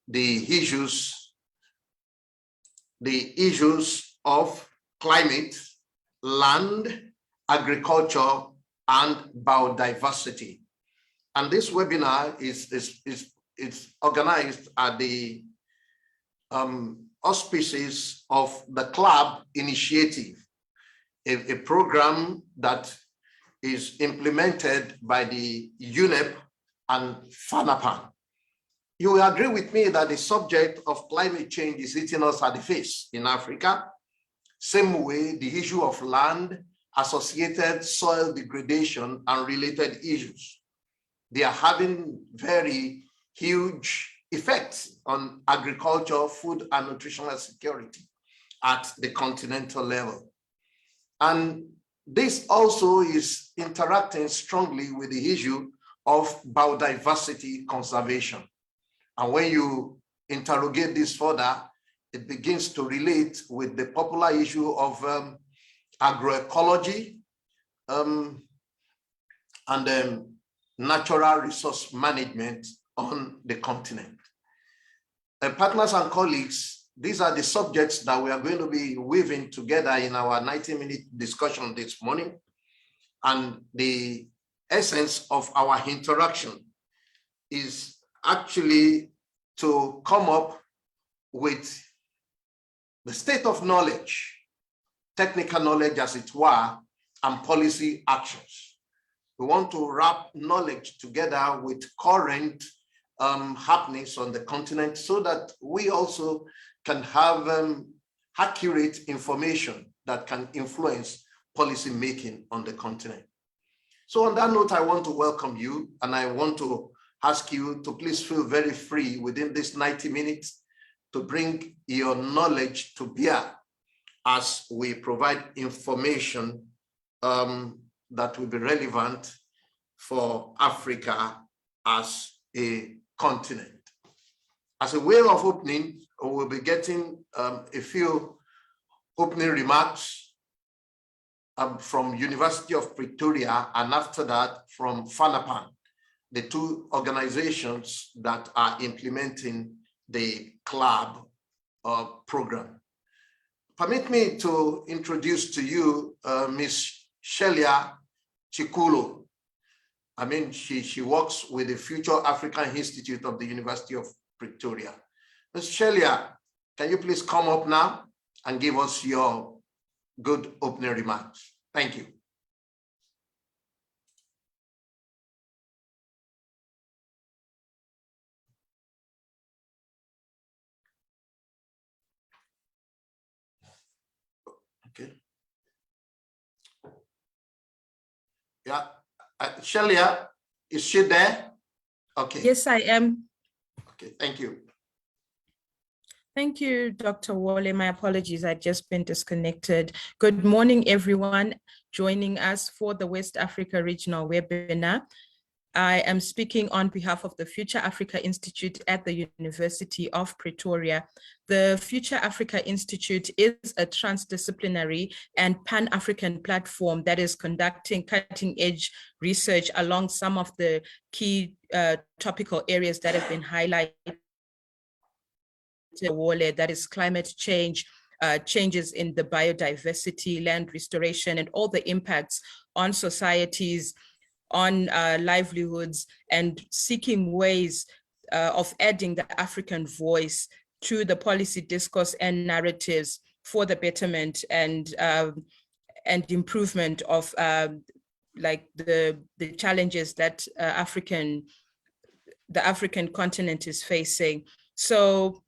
the issues of climate, land, agriculture, and biodiversity. And this webinar is organized at the auspices of the club initiative, a program that is implemented by the UNEP and FANAPAN. You will agree with me that the subject of climate change is hitting us at the face in Africa. Same way, the issue of land, associated soil degradation, and related issues. They are having very huge effects on agriculture, food, and nutritional security at the continental level. And this also is interacting strongly with the issue of biodiversity conservation. And when you interrogate this further, it begins to relate with the popular issue of agroecology and natural resource management on the continent. Partners and colleagues, these are the subjects that we are going to be weaving together in our 90-minute discussion this morning. And the essence of our interaction is actually to come up with the state of knowledge, technical knowledge as it were, and policy actions. We want to wrap knowledge together with current happenings on the continent so that we also can have accurate information that can influence policy making on the continent. So on that note, I want to welcome you, and I want to ask you to please feel very free within this 90 minutes to bring your knowledge to bear as we provide information that will be relevant for Africa as a continent. As a way of opening, we'll be getting a few opening remarks from University of Pretoria, and after that from FANAPAN, the two organizations that are implementing the club program. Permit me to introduce to you Ms. Shelia Chikulo. I mean, she works with the Future African Institute of the University of Pretoria. Ms. Shelia, can you please come up now and give us your good opening remarks? Thank you. Okay. Yeah. Shelia, is she there? Okay. Yes, I am. Okay, thank you. Thank you, Dr. Wale. My apologies, I'd just been disconnected. Good morning, everyone joining us for the West Africa Regional Webinar. I am speaking on behalf of the Future Africa Institute at the University of Pretoria. The Future Africa Institute is a transdisciplinary and pan-African platform that is conducting cutting-edge research along some of the key topical areas that have been highlighted. That is climate change, changes in the biodiversity, land restoration, and all the impacts on societies, on livelihoods, and seeking ways of adding the African voice to the policy discourse and narratives for the betterment and improvement of like the challenges that the African continent is facing. So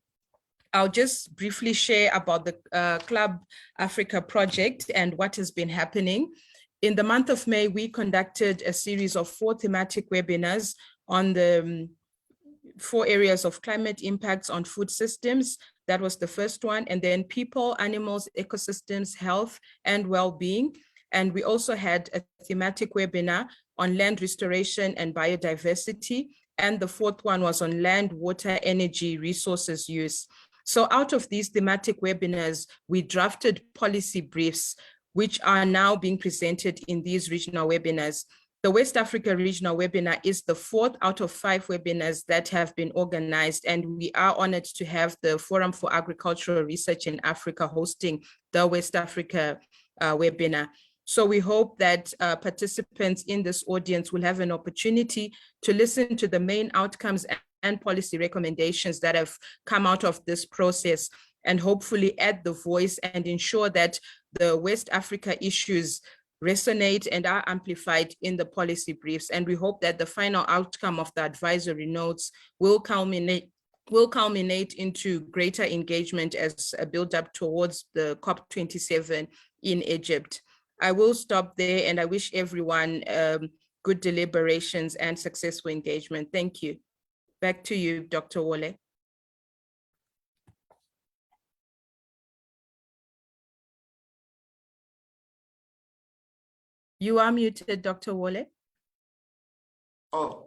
I'll just briefly share about the Club Africa project and what has been happening. In the month of May, we conducted a series of 4 thematic webinars on the 4 areas of climate impacts on food systems. That was the first one. And then people, animals, ecosystems, health, and well-being. And we also had a thematic webinar on land restoration and biodiversity. And the 4th one was on land, water, energy, resources use. So out of these thematic webinars, we drafted policy briefs, which are now being presented in these regional webinars. The West Africa Regional Webinar is the 4th out of 5 webinars that have been organized, and we are honored to have the Forum for Agricultural Research in Africa hosting the West Africa webinar. So we hope that participants in this audience will have an opportunity to listen to the main outcomes and policy recommendations that have come out of this process, and hopefully add the voice and ensure that the West Africa issues resonate and are amplified in the policy briefs. And we hope that the final outcome of the advisory notes will culminate into greater engagement as a build-up towards the COP27 in Egypt. I will stop there, and I wish everyone good deliberations and successful engagement. Thank you. Back to you, Dr. Wole. You are muted, Dr. Wole. Oh,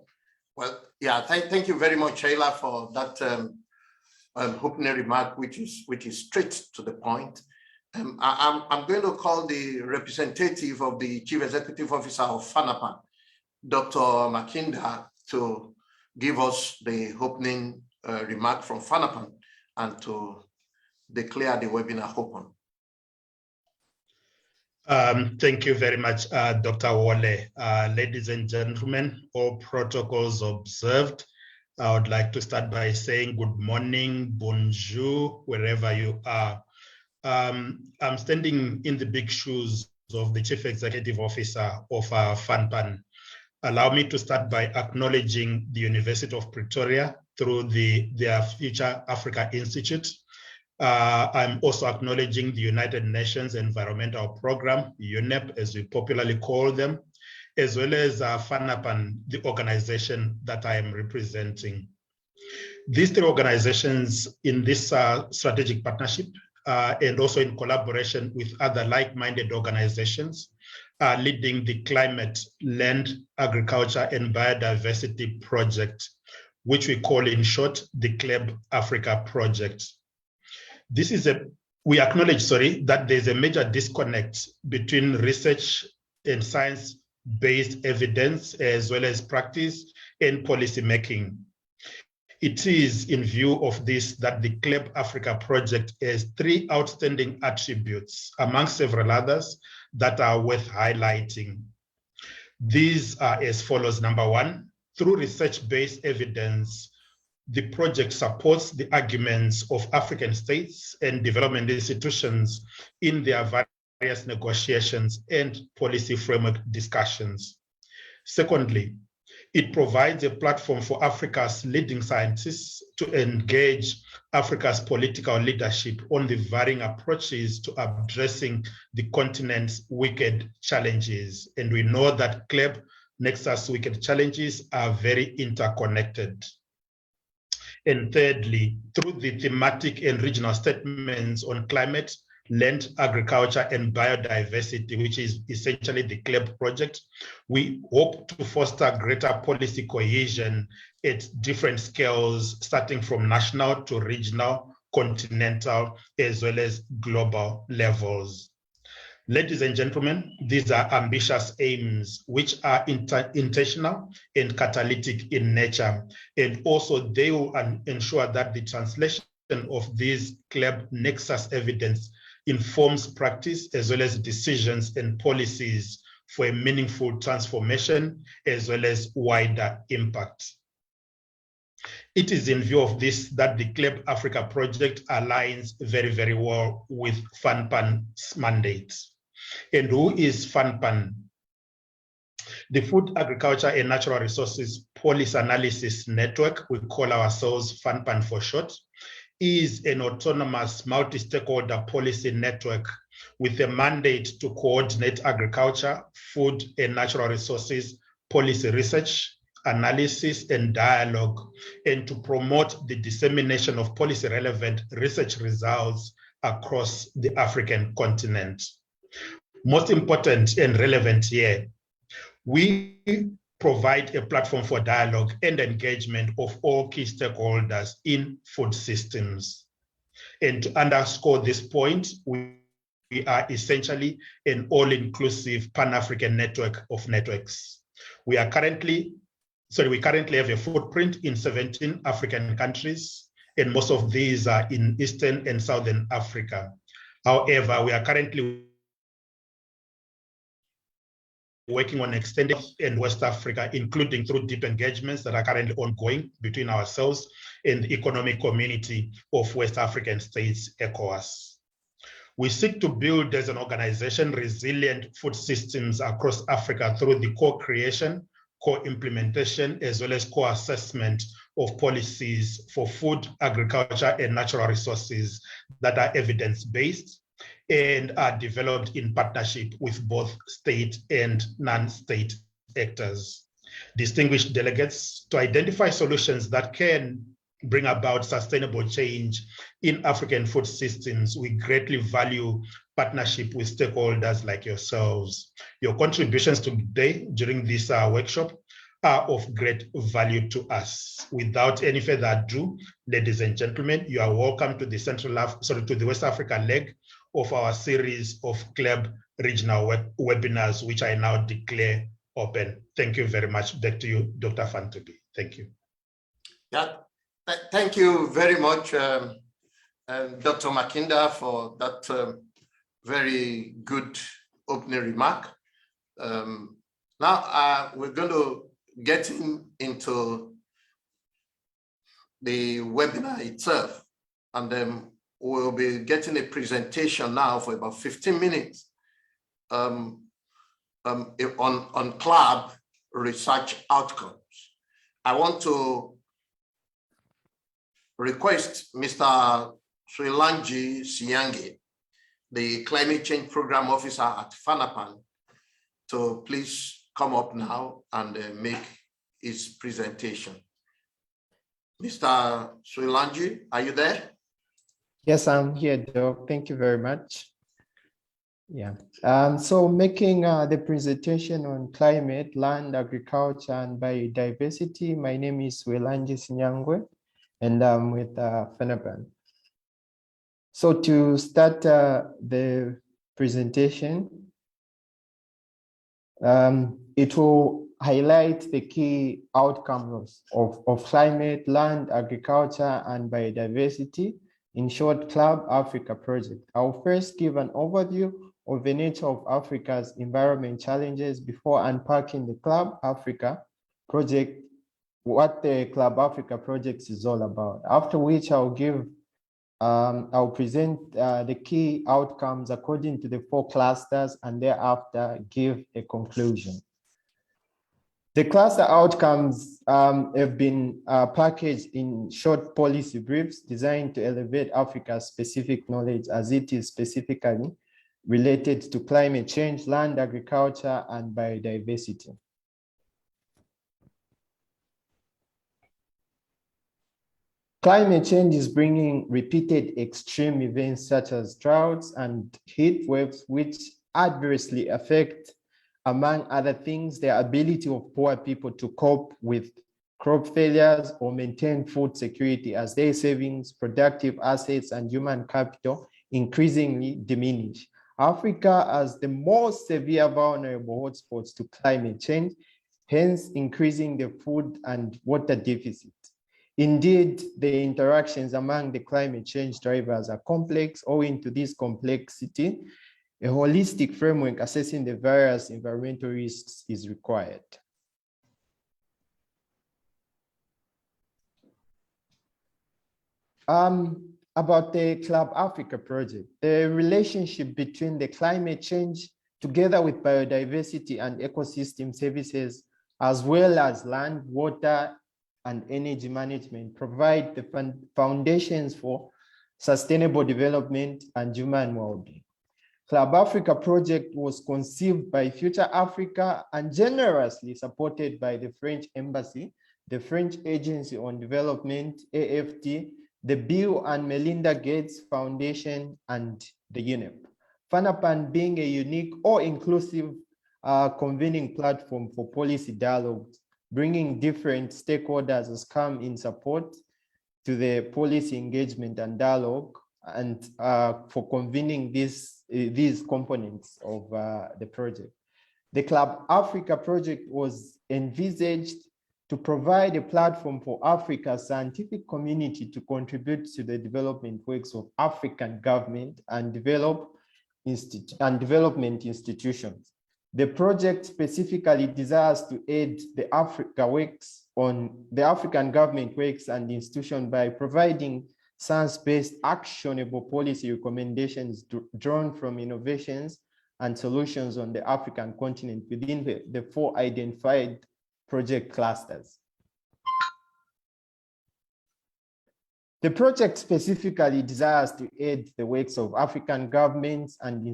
well, yeah, thank you very much, Shayla, for that opening remark, which is straight to the point. I'm going to call the representative of the Chief Executive Officer of FANAPAN, Dr. Makinda, to give us the opening remark from FANAPAN and to declare the webinar open. Thank you very much, Dr. Wole. Ladies and gentlemen, all protocols observed. I would like to start by saying good morning, bonjour, wherever you are. I'm standing in the big shoes of the Chief Executive Officer of FANPAN. Allow me to start by acknowledging the University of Pretoria through their Future Africa Institute. I'm also acknowledging the United Nations Environmental Program, UNEP, as we popularly call them, as well as FANAPAN, the organization that I am representing. These three organizations in this strategic partnership and also in collaboration with other like-minded organizations are leading the Climate, Land, Agriculture and Biodiversity Project, which we call in short, the CLEB Africa Project. We acknowledge, that there's a major disconnect between research and science-based evidence as well as practice and policy making. It is in view of this that the CLEB Africa project has 3 outstanding attributes, among several others, that are worth highlighting. These are as follows. Number 1, through research-based evidence, the project supports the arguments of African states and development institutions in their various negotiations and policy framework discussions. Secondly, it provides a platform for Africa's leading scientists to engage Africa's political leadership on the varying approaches to addressing the continent's wicked challenges. And we know that CLEB Nexus wicked challenges are very interconnected. And thirdly, through the thematic and regional statements on climate, land, agriculture, and biodiversity, which is essentially the CLEB project, we hope to foster greater policy cohesion at different scales, starting from national to regional, continental, as well as global levels. Ladies and gentlemen, these are ambitious aims which are intentional and catalytic in nature. And also they will ensure that the translation of these CLEB Nexus evidence informs practice as well as decisions and policies for a meaningful transformation as well as wider impact. It is in view of this that the CLEB Africa project aligns very, very well with FANPAN's mandate. And who is FANPAN? The Food, Agriculture and Natural Resources Policy Analysis Network, we call ourselves FANPAN for short, is an autonomous multi-stakeholder policy network with a mandate to coordinate agriculture, food and natural resources policy research, analysis and dialogue, and to promote the dissemination of policy relevant research results across the African continent. Most important and relevant here, we provide a platform for dialogue and engagement of all key stakeholders in food systems. And to underscore this point, we are essentially an all-inclusive Pan-African network of networks. We currently have a footprint in 17 African countries, and most of these are in Eastern and Southern Africa. However, we are currently working on extending in West Africa, including through deep engagements that are currently ongoing between ourselves and the economic community of West African states, ECOWAS. We seek to build as an organization resilient food systems across Africa through the co-creation, co-implementation, as well as co-assessment of policies for food, agriculture, and natural resources that are evidence-based and are developed in partnership with both state and non-state actors. Distinguished delegates, to identify solutions that can bring about sustainable change in African food systems, we greatly value partnership with stakeholders like yourselves. Your contributions today during this workshop are of great value to us. Without any further ado, ladies and gentlemen, you are welcome to the West Africa leg of our series of club regional webinars, which I now declare open. Thank you very much. Back to you, Dr. Fantubi. Thank you. Yeah, thank you very much, Dr. Makinda, for that very good opening remark. Now we're going to get into the webinar itself, and then we'll be getting a presentation now for about 15 minutes on club research outcomes. I want to request Mr. Srilanji Siyange, the Climate Change Program Officer at FANAPAN, to please come up now and make his presentation. Mr. Srilanji, are you there? Yes, I'm here, Doc. Thank you very much. Yeah. So making the presentation on climate, land, agriculture, and biodiversity, my name is Srilanji Sinyangwe, and I'm with FANAPAN. So to start the presentation, it will highlight the key outcomes of climate, land, agriculture, and biodiversity. In short, Club Africa project. I'll first give an overview of the nature of Africa's environment challenges before unpacking the Club Africa project, what the Club Africa project is all about. After which I'll present the key outcomes according to the 4 clusters, and thereafter give a conclusion. The cluster outcomes have been packaged in short policy briefs designed to elevate Africa's specific knowledge as it is specifically related to climate change, land, agriculture, and biodiversity. Climate change is bringing repeated extreme events such as droughts and heat waves, which adversely affect, among other things, the ability of poor people to cope with crop failures or maintain food security as their savings, productive assets, and human capital increasingly diminish. Africa has the most severe vulnerable hotspots to climate change, hence increasing the food and water deficit. Indeed, the interactions among the climate change drivers are complex. Owing to this complexity, a holistic framework assessing the various environmental risks is required. About the Club Africa project, the relationship between the climate change together with biodiversity and ecosystem services, as well as land, water, and energy management, provide the foundations for sustainable development and human well-being. Club Africa project was conceived by Future Africa and generously supported by the French Embassy, the French Agency on Development, AFD, the Bill and Melinda Gates Foundation, and the UNEP. FANAPAN being a unique or inclusive convening platform for policy dialogues, bringing different stakeholders has come in support to the policy engagement and dialogue, and for convening these components of the project. The Club Africa project was envisaged to provide a platform for Africa's scientific community to contribute to the development works of African government and development institutions. The project specifically desires to aid the African government works and institutions by providing science-based actionable policy recommendations drawn from innovations and solutions on the African continent within the 4 identified project clusters. The project specifically desires to aid the works of African governments and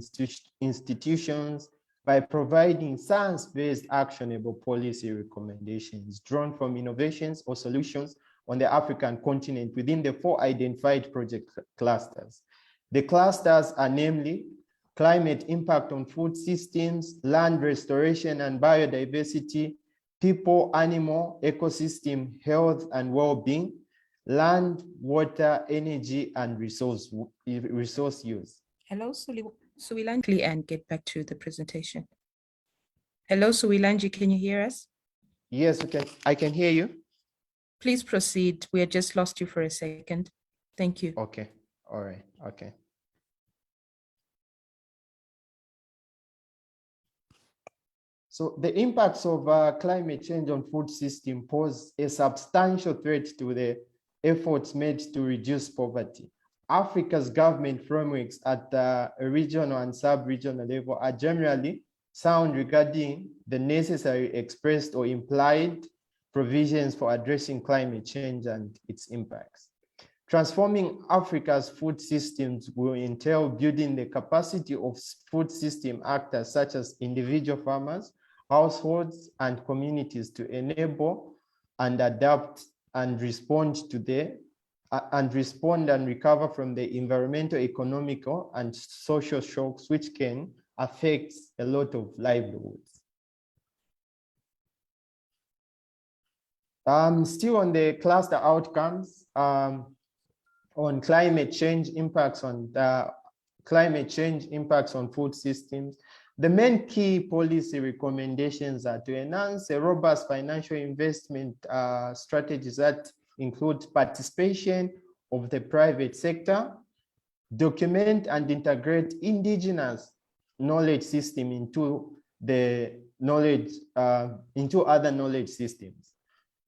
institutions by providing science-based actionable policy recommendations drawn from innovations or solutions on the African continent within the 4 identified project clusters. The clusters are namely climate impact on food systems, land restoration and biodiversity, people, animal, ecosystem, health and well-being, land, water, energy, and resource use. Hello, Suwilanji, and get back to the presentation. Hello, Suwilanji, can you hear us? Yes, I can hear you. Please proceed. We had just lost you for a second. Thank you. Okay, all right, okay. So the impacts of climate change on food system pose a substantial threat to the efforts made to reduce poverty. Africa's government frameworks at the regional and sub-regional level are generally sound regarding the necessary expressed or implied provisions for addressing climate change and its impacts. Transforming Africa's food systems will entail building the capacity of food system actors such as individual farmers, households, and communities to enable and adapt and respond and recover from the environmental, economical, and social shocks which can affect a lot of livelihoods. Still on the cluster outcomes, on climate change impacts on food systems, the main key policy recommendations are to enhance a robust financial investment strategies that include participation of the private sector, document and integrate indigenous knowledge system into the knowledge into other knowledge systems.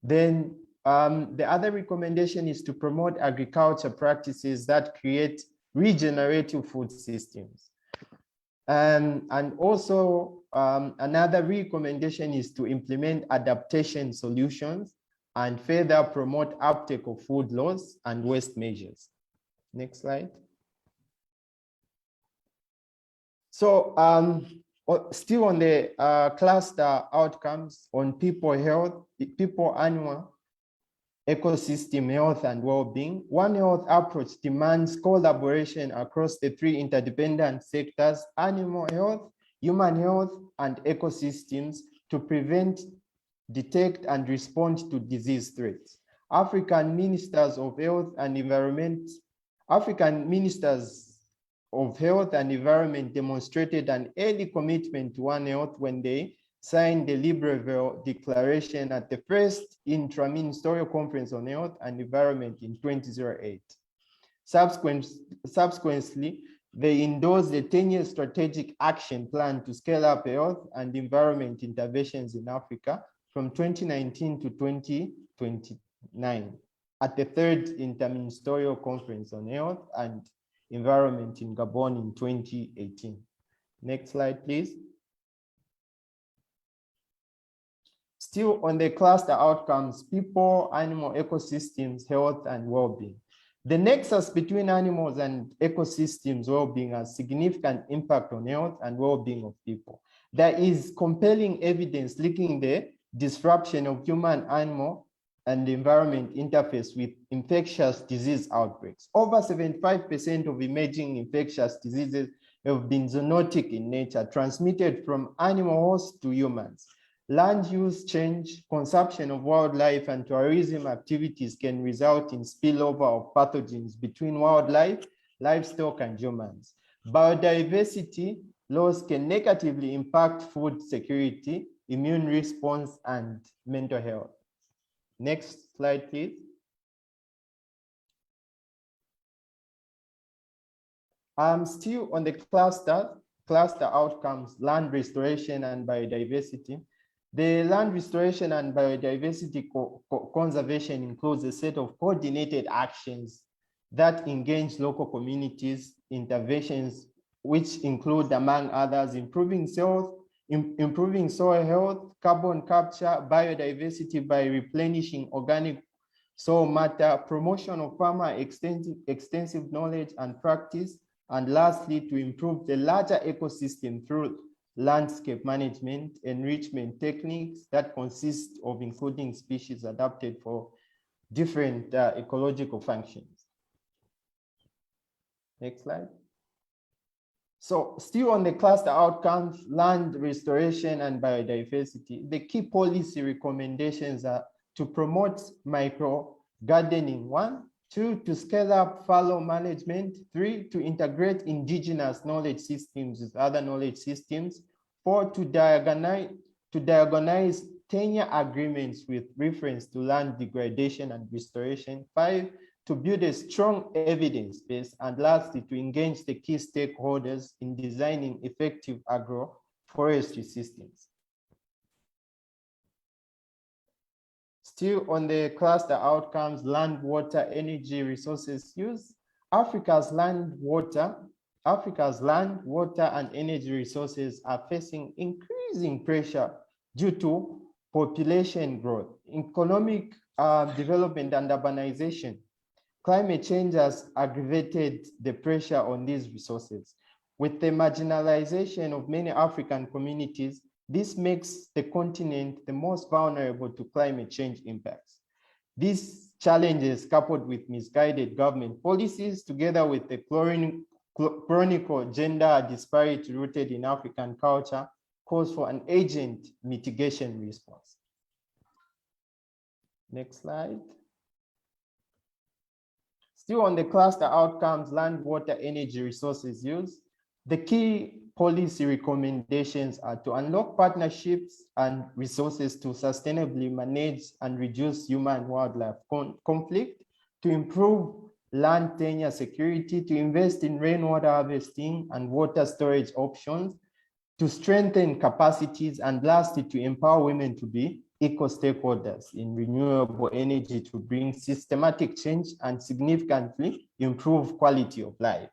Then the other recommendation is to promote agriculture practices that create regenerative food systems. And also another recommendation is to implement adaptation solutions and further promote uptake of food laws and waste measures. Next slide. So still on the cluster outcomes on people health, people, animal, ecosystem health and well-being. One Health approach demands collaboration across the 3 interdependent sectors: animal health, human health, and ecosystems to prevent, detect, and respond to disease threats. African ministers of health and environment demonstrated an early commitment to One Health when they signed the Libreville Declaration at the first intra-ministerial conference on health and environment in 2008. Subsequently, they endorsed the 10-year strategic action plan to scale up health and environment interventions in Africa from 2019 to 2029 at the third interministerial conference on health and environment in Gabon in 2018. Next slide, please. Still on the cluster outcomes: people, animal, ecosystems, health, and well-being. The nexus between animals and ecosystems well-being has significant impact on health and well-being of people. There is compelling evidence linking the disruption of human, animal, and environment interface with infectious disease outbreaks. Over 75% of emerging infectious diseases have been zoonotic in nature, transmitted from animal hosts to humans. Land use change, consumption of wildlife, and tourism activities can result in spillover of pathogens between wildlife, livestock, and humans. Biodiversity Laws can negatively impact food security, immune response, and mental health. Next slide, please. Still on the cluster outcomes, land restoration and biodiversity. The land restoration and biodiversity conservation includes a set of coordinated actions that engage local communities, interventions, which include, among others, improving soil health, carbon capture, biodiversity by replenishing organic soil matter, promotion of farmer extensive knowledge and practice, and lastly, to improve the larger ecosystem through landscape management, enrichment techniques that consist of including species adapted for different ecological functions. Next slide. So still on the cluster outcomes, land restoration and biodiversity, the key policy recommendations are to promote micro gardening, 1, 2, to scale up fallow management, 3, to integrate indigenous knowledge systems with other knowledge systems, 4, to diagnose tenure agreements with reference to land degradation and restoration, 5, to build a strong evidence base, and lastly, to engage the key stakeholders in designing effective agroforestry systems. Still on the cluster outcomes, land, water, energy, resources use, Africa's land, water, and energy resources are facing increasing pressure due to population growth, economic development, and urbanization. Climate change has aggravated the pressure on these resources. With the marginalization of many African communities, this makes the continent the most vulnerable to climate change impacts. These challenges, coupled with misguided government policies, together with the chronic gender disparity rooted in African culture, calls for an urgent mitigation response. Next slide. Still on the cluster outcomes, land, water, energy, resources use, the key policy recommendations are to unlock partnerships and resources to sustainably manage and reduce human-wildlife conflict, to improve land tenure security, to invest in rainwater harvesting and water storage options, to strengthen capacities, and lastly, to empower women to be eco-stakeholders in renewable energy to bring systematic change and significantly improve quality of life.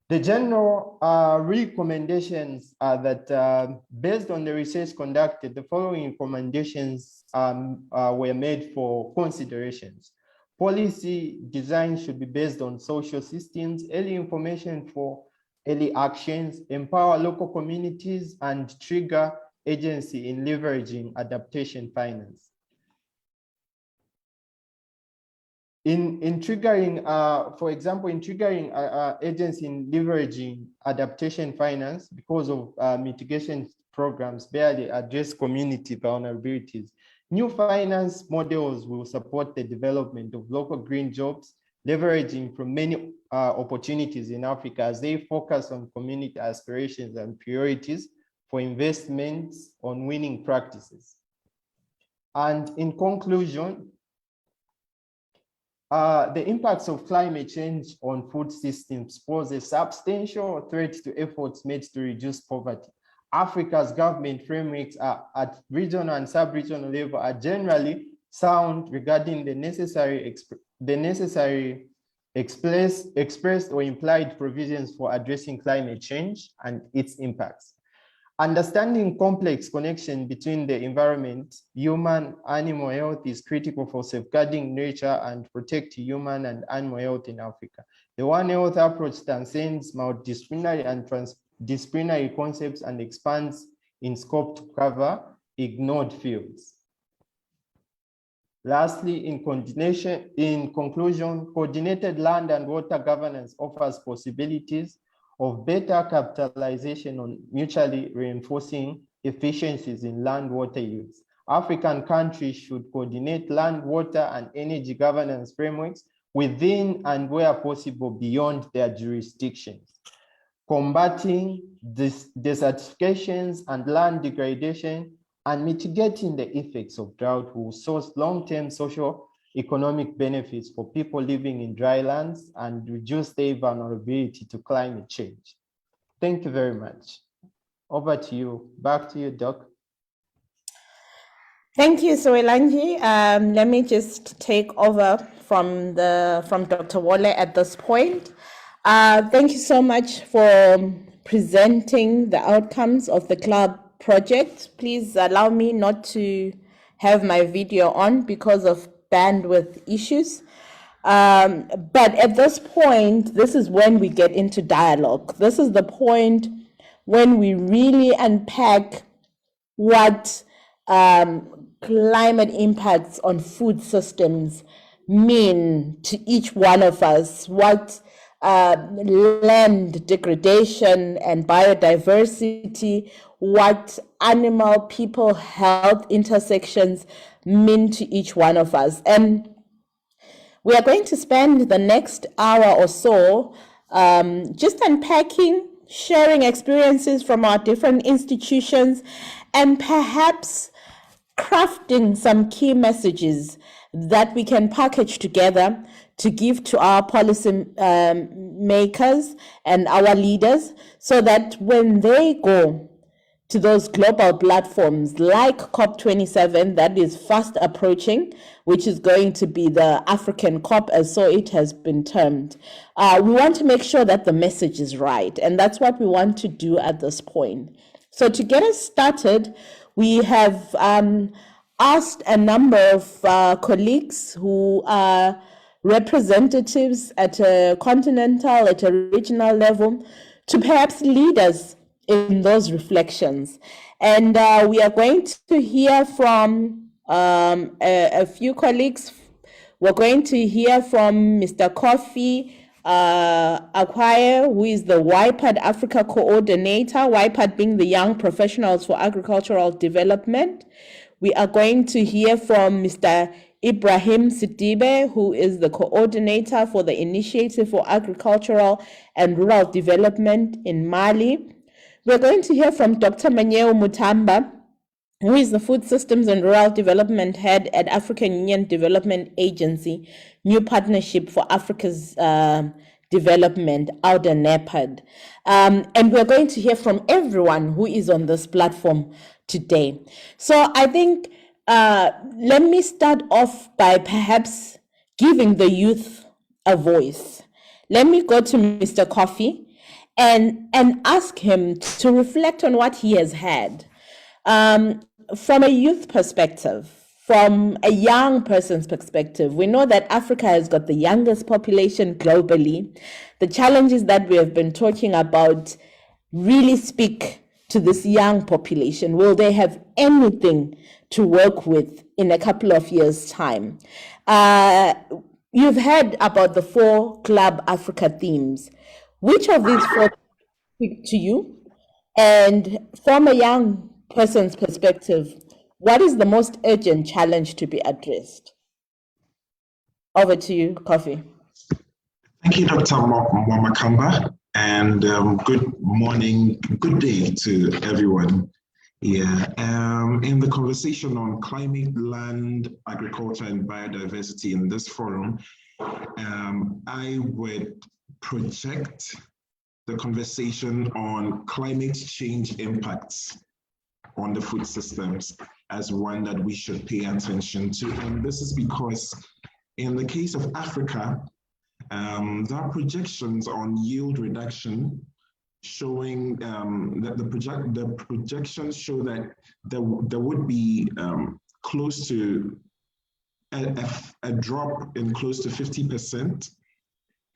The general recommendations are that based on the research conducted, the following recommendations were made for considerations. Policy design should be based on social systems, early information for early actions, empower local communities, and trigger agency in leveraging adaptation finance. In triggering, for example, in triggering agency in leveraging adaptation finance, because of mitigation programs barely address community vulnerabilities, new finance models will support the development of local green jobs, leveraging from many opportunities in Africa as they focus on community aspirations and priorities for investments on winning practices. And in conclusion, the impacts of climate change on food systems pose a substantial threat to efforts made to reduce poverty. Africa's government frameworks are at regional and sub-regional level are generally sound regarding the necessary expressed or implied provisions for addressing climate change and its impacts. Understanding complex connection between the environment, human, animal health is critical for safeguarding nature and protecting human and animal health in Africa. The One Health approach transcends multidisciplinary and transdisciplinary concepts and expands in scope to cover ignored fields. Lastly, in conclusion, coordinated land and water governance offers possibilities of better capitalization on mutually reinforcing efficiencies in land water use. African countries should coordinate land, water, and energy governance frameworks within and where possible beyond their jurisdictions, combating desertifications and land degradation, and mitigating the effects of drought will source long-term social economic benefits for people living in dry lands and reduce their vulnerability to climate change. Thank you very much. Over to you. Back to you, Doc. Thank you, Soelanji. Let me just take over from Dr. Wole at this point. Thank you so much for presenting the outcomes of the club project. Please allow me not to have my video on because of bandwidth issues. But at this point, this is when we get into dialogue. This is the point when we really unpack what climate impacts on food systems mean to each one of us, what land degradation and biodiversity, what animal people health intersections mean to each one of us. And we are going to spend the next hour or so just unpacking, sharing experiences from our different institutions, and perhaps crafting some key messages that we can package together to give to our policy makers and our leaders, so that when they go to those global platforms like COP27 that is fast approaching, which is going to be the African COP, as so it has been termed, we want to make sure that the message is right, and that's what we want to do at this point. So to get us started, we have asked a number of colleagues who are representatives at a continental, at a regional level, to perhaps lead us in those reflections. And we are going to hear from a few colleagues. We're going to hear from Mr. Kofi Akwaye, who is the YPAD Africa Coordinator, YPAD being the Young Professionals for Agricultural Development. We are going to hear from Mr. Ibrahim Sidibe, who is the Coordinator for the Initiative for Agricultural and Rural Development in Mali. We're going to hear from Dr. Manyeo Mutamba, who is the Food Systems and Rural Development Head at African Union Development Agency, New Partnership for Africa's Development, AUDA NEPAD. And we're going to hear from everyone who is on this platform today. So I think let me start off by perhaps giving the youth a voice. Let me go to Mr. Kofi and ask him to reflect on what he has had. From a youth perspective, from a young person's perspective, we know that Africa has got the youngest population globally. The challenges that we have been talking about really speak to this young population. Will they have anything to work with in a couple of years' time? You've heard about the 4 Club Africa themes. Which of these 4 speak to you? And from a young person's perspective, what is the most urgent challenge to be addressed? Over to you, Kofi. Thank you, Dr. Mwamakamba, and good morning, good day to everyone here. In the conversation on climate, land, agriculture, and biodiversity in this forum, I would project the conversation on climate change impacts on the food systems as one that we should pay attention to. And this is because in the case of Africa, there are projections on yield reduction showing that the projections show that there would be close to a drop in close to 50%.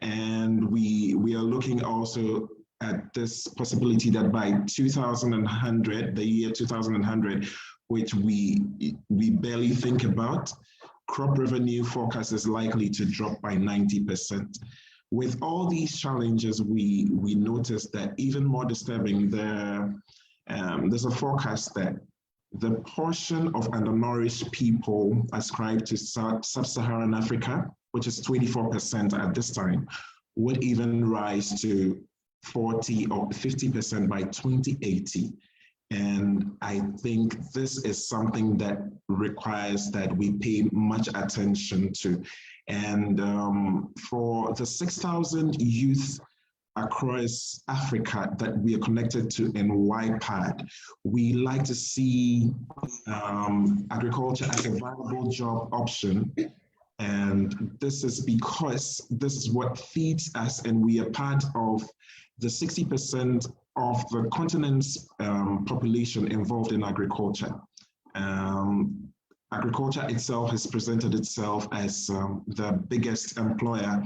And we are looking also at this possibility that by 2100, the year 2100, which we barely think about, crop revenue forecast is likely to drop by 90%. With all these challenges, we notice that even more disturbing, there's a forecast that the portion of undernourished people ascribed to sub-Saharan Africa which is 24% at this time, would even rise to 40 or 50% by 2080. And I think this is something that requires that we pay much attention to. And for the 6,000 youth across Africa that we are connected to in YPAD, we like to see agriculture as a viable job option. And this is because this is what feeds us, and we are part of the 60% of the continent's population involved in agriculture. Agriculture itself has presented itself as the biggest employer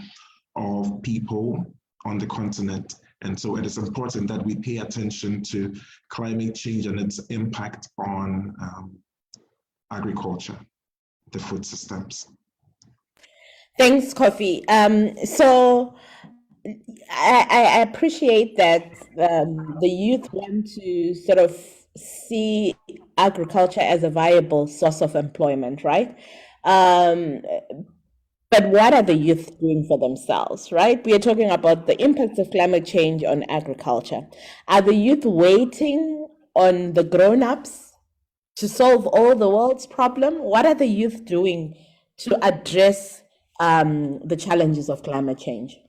of people on the continent. And so it is important that we pay attention to climate change and its impact on agriculture, the food systems. Thanks, Kofi. So I appreciate that the youth want to sort of see agriculture as a viable source of employment, right? But what are the youth doing for themselves, right? We are talking about the impacts of climate change on agriculture. Are the youth waiting on the grown-ups to solve all the world's problem? What are the youth doing to address the challenges of climate change?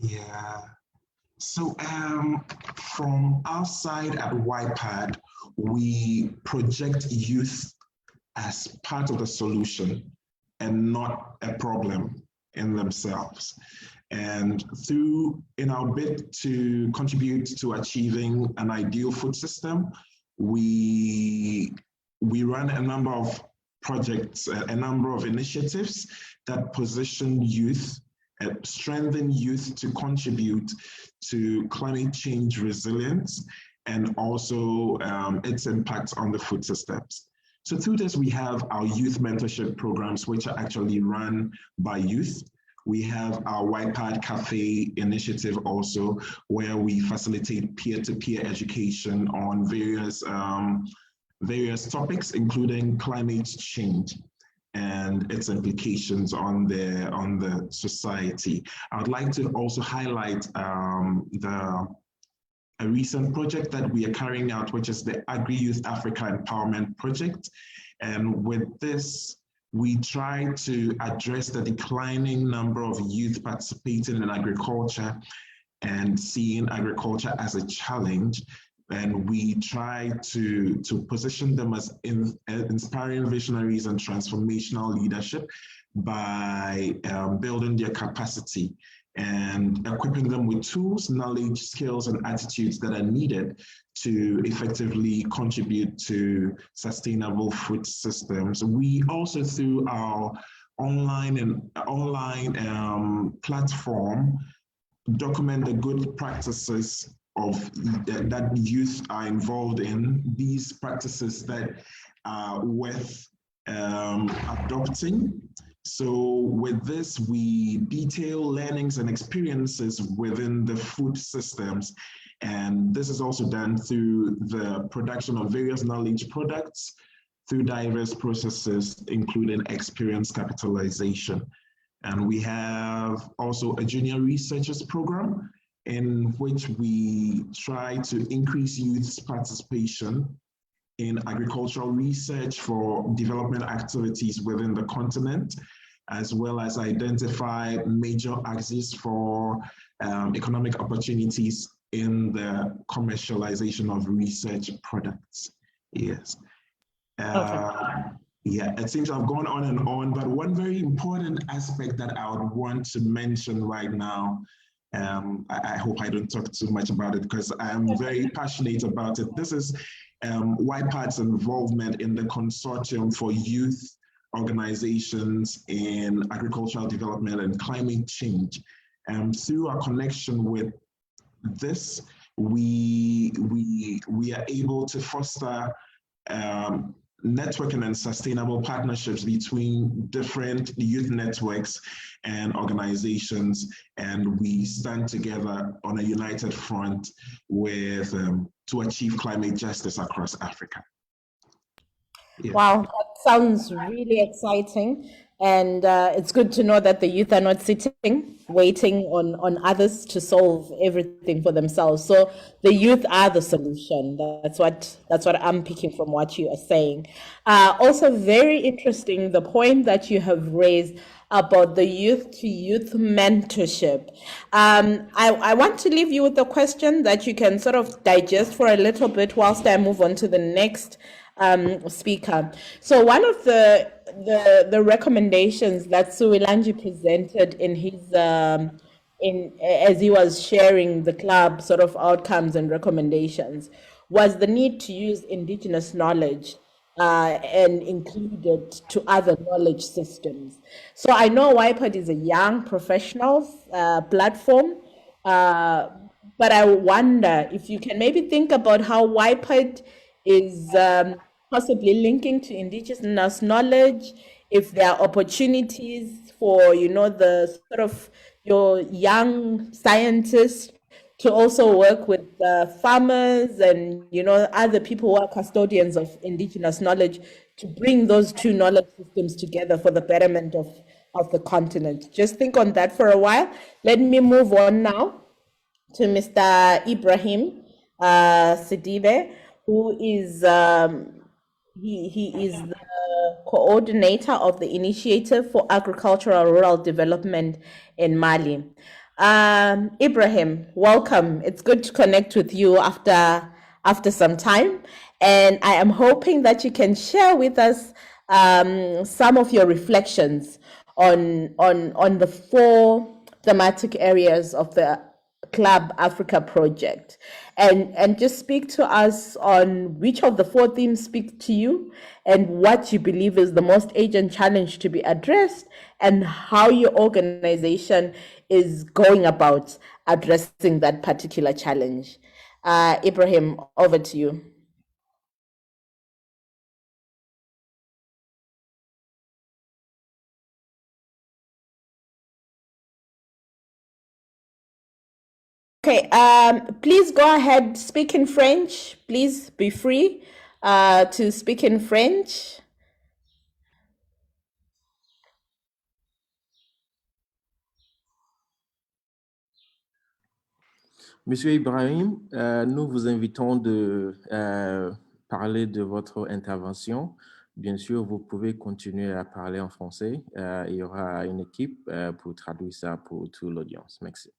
Yeah. So from our side at YPAD, we project youth as part of the solution and not a problem in themselves. And in our bid to contribute to achieving an ideal food system, we run a number of projects, a number of initiatives that position youth, strengthen youth to contribute to climate change resilience and also its impact on the food systems. So through this, we have our youth mentorship programs, which are actually run by youth. We have our YPAD Cafe initiative also, where we facilitate peer-to-peer education on various topics, including climate change and its implications on the society. I would like to also highlight a recent project that we are carrying out, which is the Agri-Youth Africa Empowerment Project. And with this, we try to address the declining number of youth participating in agriculture and seeing agriculture as a challenge. And we try to position them as inspiring visionaries and transformational leadership by building their capacity and equipping them with tools, knowledge, skills, and attitudes that are needed to effectively contribute to sustainable food systems. We also, through our online platform, document the good practices of that youth are involved in, these practices that are worth adopting. So with this, we detail learnings and experiences within the food systems. And this is also done through the production of various knowledge products through diverse processes, including experience capitalization. And we have also a junior researchers program in which we try to increase youth's participation in agricultural research for development activities within the continent, as well as identify major axes for economic opportunities in the commercialization of research products. Yes. Yeah, it seems I've gone on, but one very important aspect that I would want to mention right now, I hope I don't talk too much about it because I'm very passionate about it. This is YPAD's involvement in the Consortium for Youth Organizations in Agricultural Development and Climate Change. Through our connection with this, we are able to foster networking and sustainable partnerships between different youth networks and organizations, and we stand together on a united front with to achieve climate justice across Africa. Yeah. Wow, that sounds really exciting. And it's good to know that the youth are not sitting, waiting on others to solve everything for themselves. So the youth are the solution. That's what I'm picking from what you are saying. Also very interesting, the point that you have raised about the youth to youth mentorship. I want to leave you with a question that you can sort of digest for a little bit whilst I move on to the next speaker. So one of the recommendations that Suwilanji presented in his as he was sharing the club sort of outcomes and recommendations was the need to use indigenous knowledge and include it to other knowledge systems. So I know WIPOD is a young professionals platform, but I wonder if you can maybe think about how WIPOD is possibly linking to indigenous knowledge, if there are opportunities for, the sort of your young scientists to also work with farmers and, other people who are custodians of indigenous knowledge to bring those two knowledge systems together for the betterment of the continent. Just think on that for a while. Let me move on now to Mr. Ibrahim Sidibe, who is he is the coordinator of the Initiative for Agricultural Rural Development in Mali. Ibrahim, welcome. It's good to connect with you after some time, and I am hoping that you can share with us some of your reflections on the 4 thematic areas of the Club Africa project, and just speak to us on which of the 4 themes speak to you and what you believe is the most urgent challenge to be addressed, and how your organization is going about addressing that particular challenge. Ibrahim, over to you. Okay, please go ahead, speak in French. Please be free to speak in French. Monsieur Ibrahim, nous vous invitons de parler de votre intervention. Bien sûr, vous pouvez continuer à parler en français. Il y aura une équipe pour traduire ça pour toute l'audience. Merci.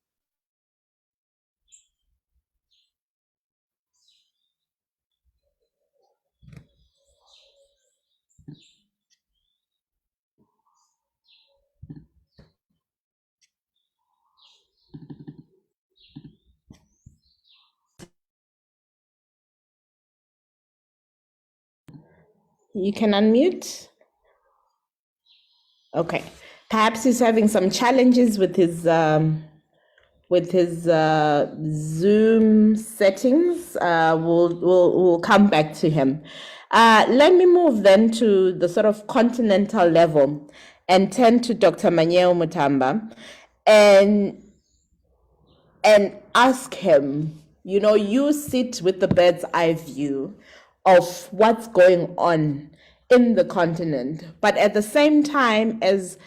You can unmute. Okay, perhaps he's having some challenges with his Zoom settings. We'll come back to him. Let me move then to the sort of continental level and turn to Dr. Manyeo Mutamba and ask him, you sit with the bird's eye view of what's going on in the continent, but at the same time as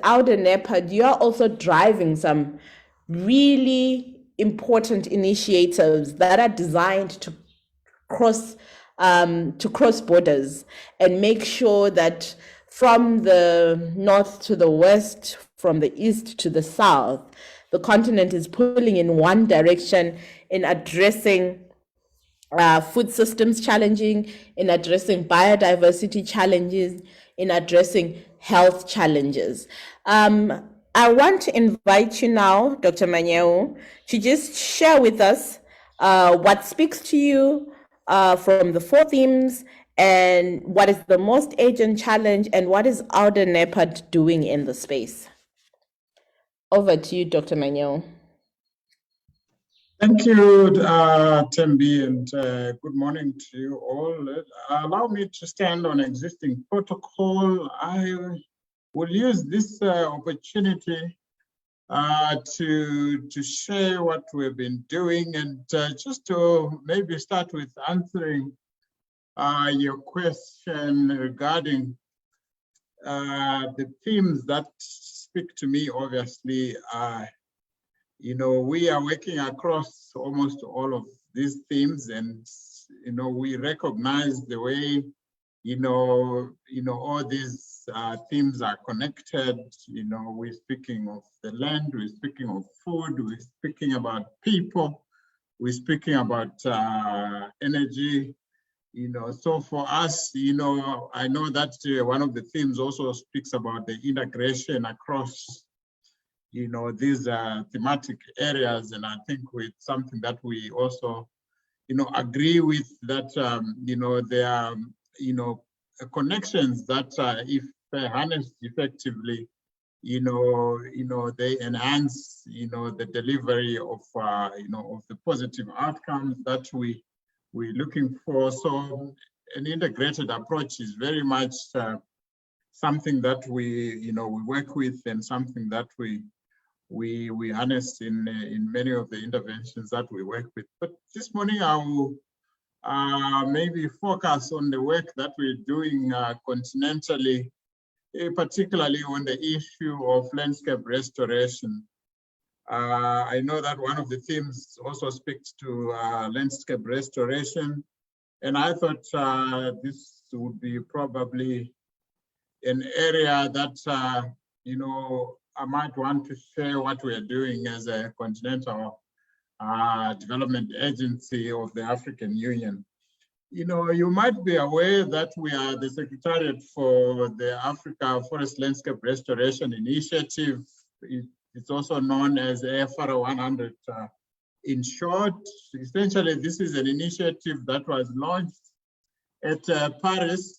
Outer NEPAD, you are also driving some really important initiatives that are designed to cross borders and make sure that from the north to the west, from the east to the south, the continent is pulling in one direction in addressing food systems challenging, in addressing biodiversity challenges, in addressing health challenges. I want to invite you now, Dr. Manyeo, to just share with us what speaks to you from the 4 themes, and what is the most urgent challenge, and what is Outer NEPAD doing in the space. Over to you, Dr. Manyeo. Thank you, Tembi, and good morning to you all. Allow me to stand on existing protocol. I will use this opportunity to share what we've been doing, and just to maybe start with answering your question regarding the themes that speak to me, obviously, are, we are working across almost all of these themes, and, we recognize the way, all these themes are connected. We're speaking of the land, we're speaking of food, we're speaking about people, we're speaking about energy. So for us, I know that one of the themes also speaks about the integration across, these thematic areas. And I think with something that we also, agree with, that, there are, connections that if harnessed effectively, they enhance, the delivery of, of the positive outcomes that we're looking for. So an integrated approach is very much something that we work with, and something that we harness in many of the interventions that we work with. But this morning I will maybe focus on the work that we're doing continentally, particularly on the issue of landscape restoration. I know that one of the themes also speaks to landscape restoration, and I thought this would be probably an area that, I might want to share what we are doing as a continental development agency of the African Union. You might be aware that we are the Secretariat for the Africa Forest Landscape Restoration Initiative. It's also known as AFR 100 in short. Essentially, this is an initiative that was launched at Paris,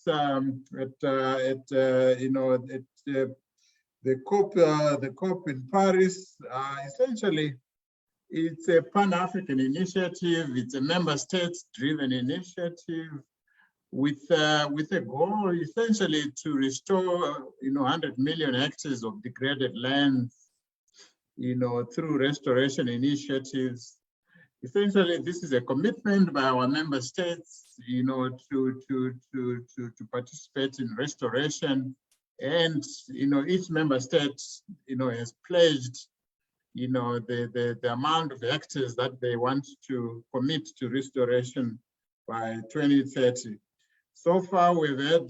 the COP in Paris. Essentially, it's a Pan-African initiative. It's a member states-driven initiative with a goal essentially to restore 100 million hectares of degraded lands, through restoration initiatives. Essentially, this is a commitment by our member states, to participate in restoration, and each member state, has pledged, the amount of hectares that they want to commit to restoration by 2030. So far, we've had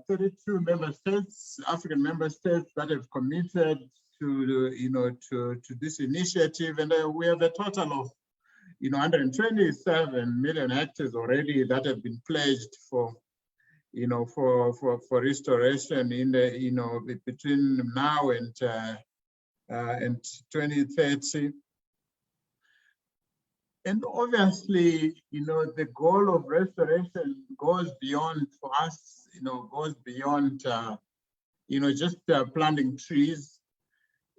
32 member states, African member states, that have committed to, to this initiative, and we have a total of, 127 million hectares already that have been pledged for, for restoration in the, between now and 2030. And obviously, the goal of restoration goes beyond, for us, goes beyond, just planting trees.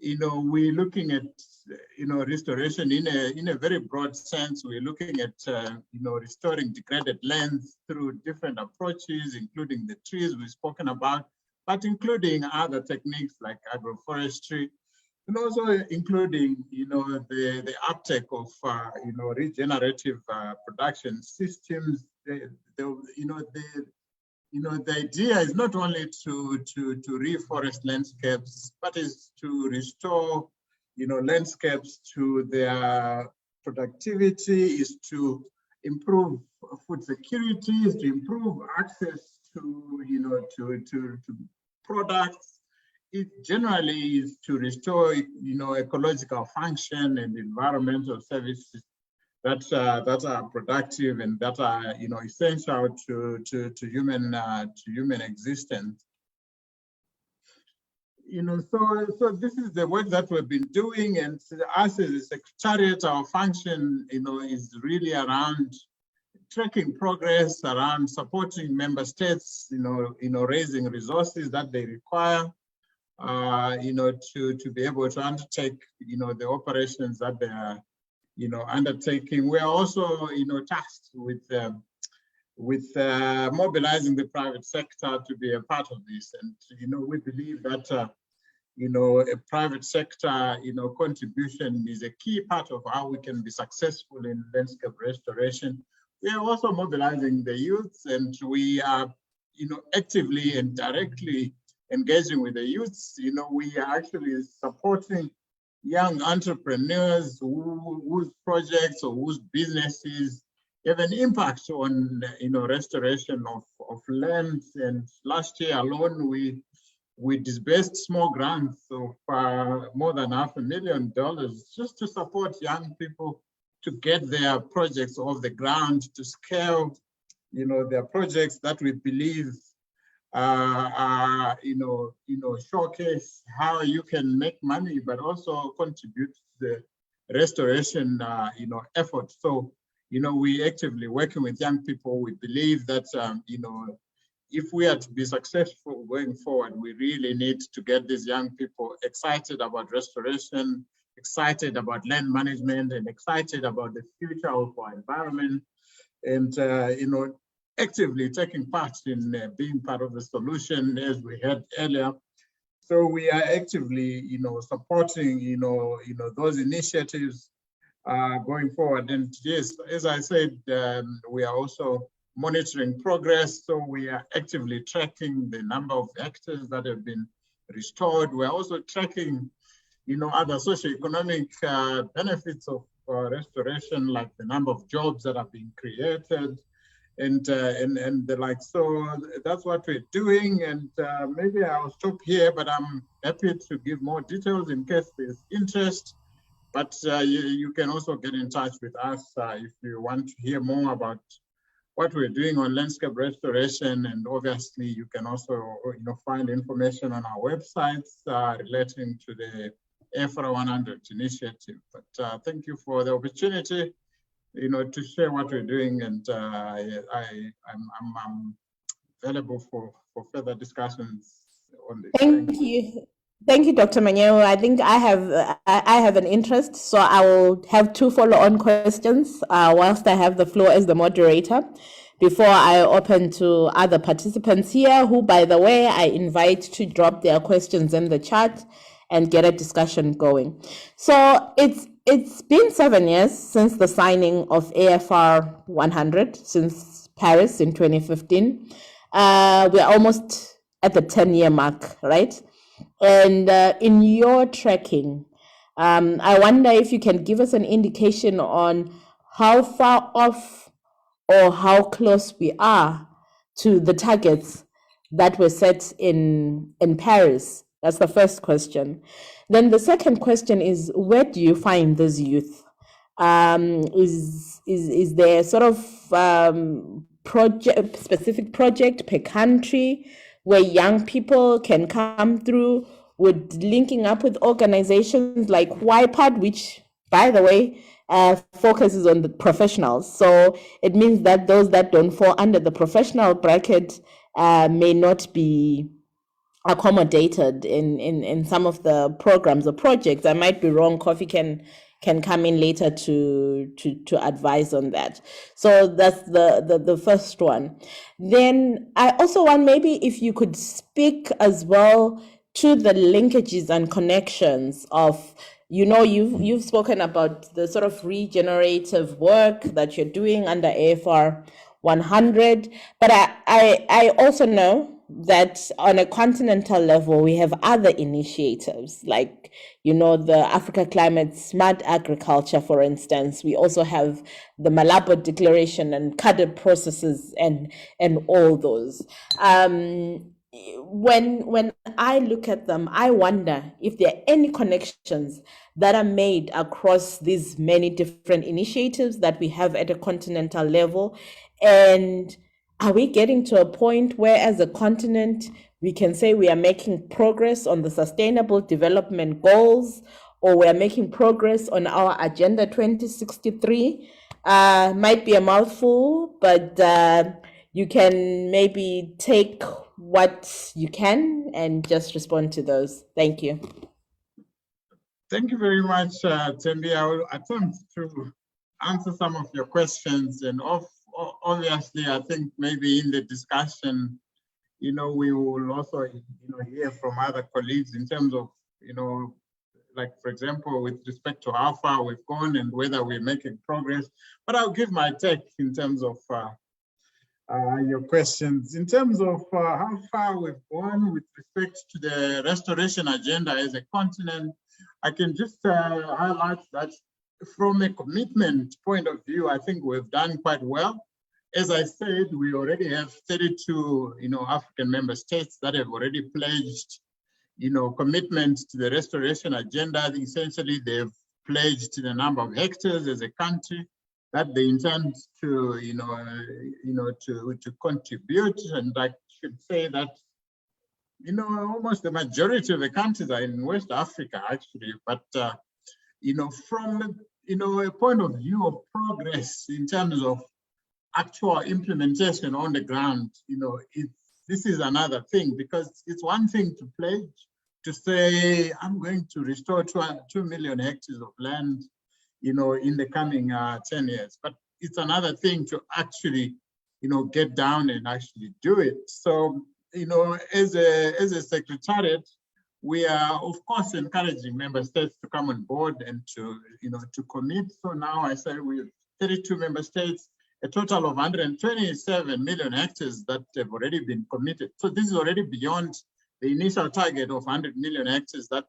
We're looking at, restoration in a very broad sense. We're looking at, restoring degraded lands through different approaches, including the trees we've spoken about, but including other techniques like agroforestry, and also including, the uptake of, regenerative production systems. The idea is not only to reforest landscapes, but is to restore, landscapes to their productivity, is to improve food security, is to improve access to, to products. It generally is to restore, ecological function and environmental services that are productive and that are, essential to human existence. So this is the work that we've been doing, and us as a secretariat, our function, is really around tracking progress, around supporting member states, raising resources that they require, to be able to undertake, the operations that they are, undertaking. We are also, tasked with mobilizing the private sector to be a part of this. And, we believe that, a private sector, contribution is a key part of how we can be successful in landscape restoration. We are also mobilizing the youth, and we are, actively and directly, engaging with the youths. You know, we are actually supporting young entrepreneurs whose projects or whose businesses have an impact on, you know, restoration of land. And last year alone, we disbursed small grants of more than $500,000 just to support young people to get their projects off the ground, to scale, you know, their projects that we believe showcase how you can make money, but also contribute to the restoration, effort. So, you know, we actively working with young people. We believe that, if we are to be successful going forward, we really need to get these young people excited about restoration, excited about land management, and excited about the future of our environment, and actively taking part in being part of the solution, as we heard earlier. So we are actively, supporting, those initiatives going forward. And yes, as I said, we are also monitoring progress. So we are actively tracking the number of hectares that have been restored. We're also tracking, other socioeconomic benefits of restoration, like the number of jobs that are being created, and the like. So that's what we're doing. And maybe I'll stop here, but I'm happy to give more details in case there's interest. But you can also get in touch with us if you want to hear more about what we're doing on landscape restoration. And obviously you can also find information on our websites relating to the AFRA 100 initiative. But thank you for the opportunity, to share what we're doing, and I'm available for further discussions on this. Thank you, Dr. Manyewu. I think I have an interest, so I will have two follow-on questions whilst I have the floor as the moderator, before I open to other participants here, who, by the way, I invite to drop their questions in the chat and get a discussion going. So it's been 7 years since the signing of AFR 100, since Paris in 2015. We're almost at the 10-year mark, right? And in your tracking, I wonder if you can give us an indication on how far off or how close we are to the targets that were set in Paris. That's the first question. Then the second question is, where do you find this youth? Is there sort of specific project per country where young people can come through, with linking up with organizations like YPAD, which, by the way, focuses on the professionals. So it means that those that don't fall under the professional bracket may not be accommodated in some of the programs or projects. I might be wrong. Kofi can come in later to advise on that. So that's the first one. Then I also want, maybe if you could speak as well to the linkages and connections of, you've spoken about the sort of regenerative work that you're doing under AFR 100, but I also know that on a continental level, we have other initiatives like, the Africa Climate Smart Agriculture, for instance. We also have the Malabo Declaration and CADEP processes and all those. When I look at them, I wonder if there are any connections that are made across these many different initiatives that we have at a continental level. And are we getting to a point where, as a continent, we can say we are making progress on the Sustainable Development Goals, or we are making progress on our Agenda 2063? Might be a mouthful, but you can maybe take what you can and just respond to those. Thank you. Thank you very much, Tembi. I will attempt to answer some of your questions, and obviously, I think maybe in the discussion, we will also, hear from other colleagues in terms of, like, for example, with respect to how far we've gone and whether we're making progress. But I'll give my take in terms of your questions. In terms of how far we've gone with respect to the restoration agenda as a continent, I can just highlight that from a commitment point of view, I think we've done quite well. As I said, we already have 32, African member states that have already pledged, commitment to the restoration agenda. Essentially, they've pledged the number of hectares as a country that they intend to, to contribute. And I should say that, almost the majority of the countries are in West Africa, actually. But, from, a point of view of progress in terms of actual implementation on the ground, this is another thing, because it's one thing to pledge, to say, I'm going to restore 2 million hectares of land, in the coming 10 years. But it's another thing to actually, get down and actually do it. So, as a secretariat, we are, of course, encouraging member states to come on board and to, to commit. So now I say we have 32 member states, a total of 127 million hectares that have already been committed. So this is already beyond the initial target of 100 million hectares that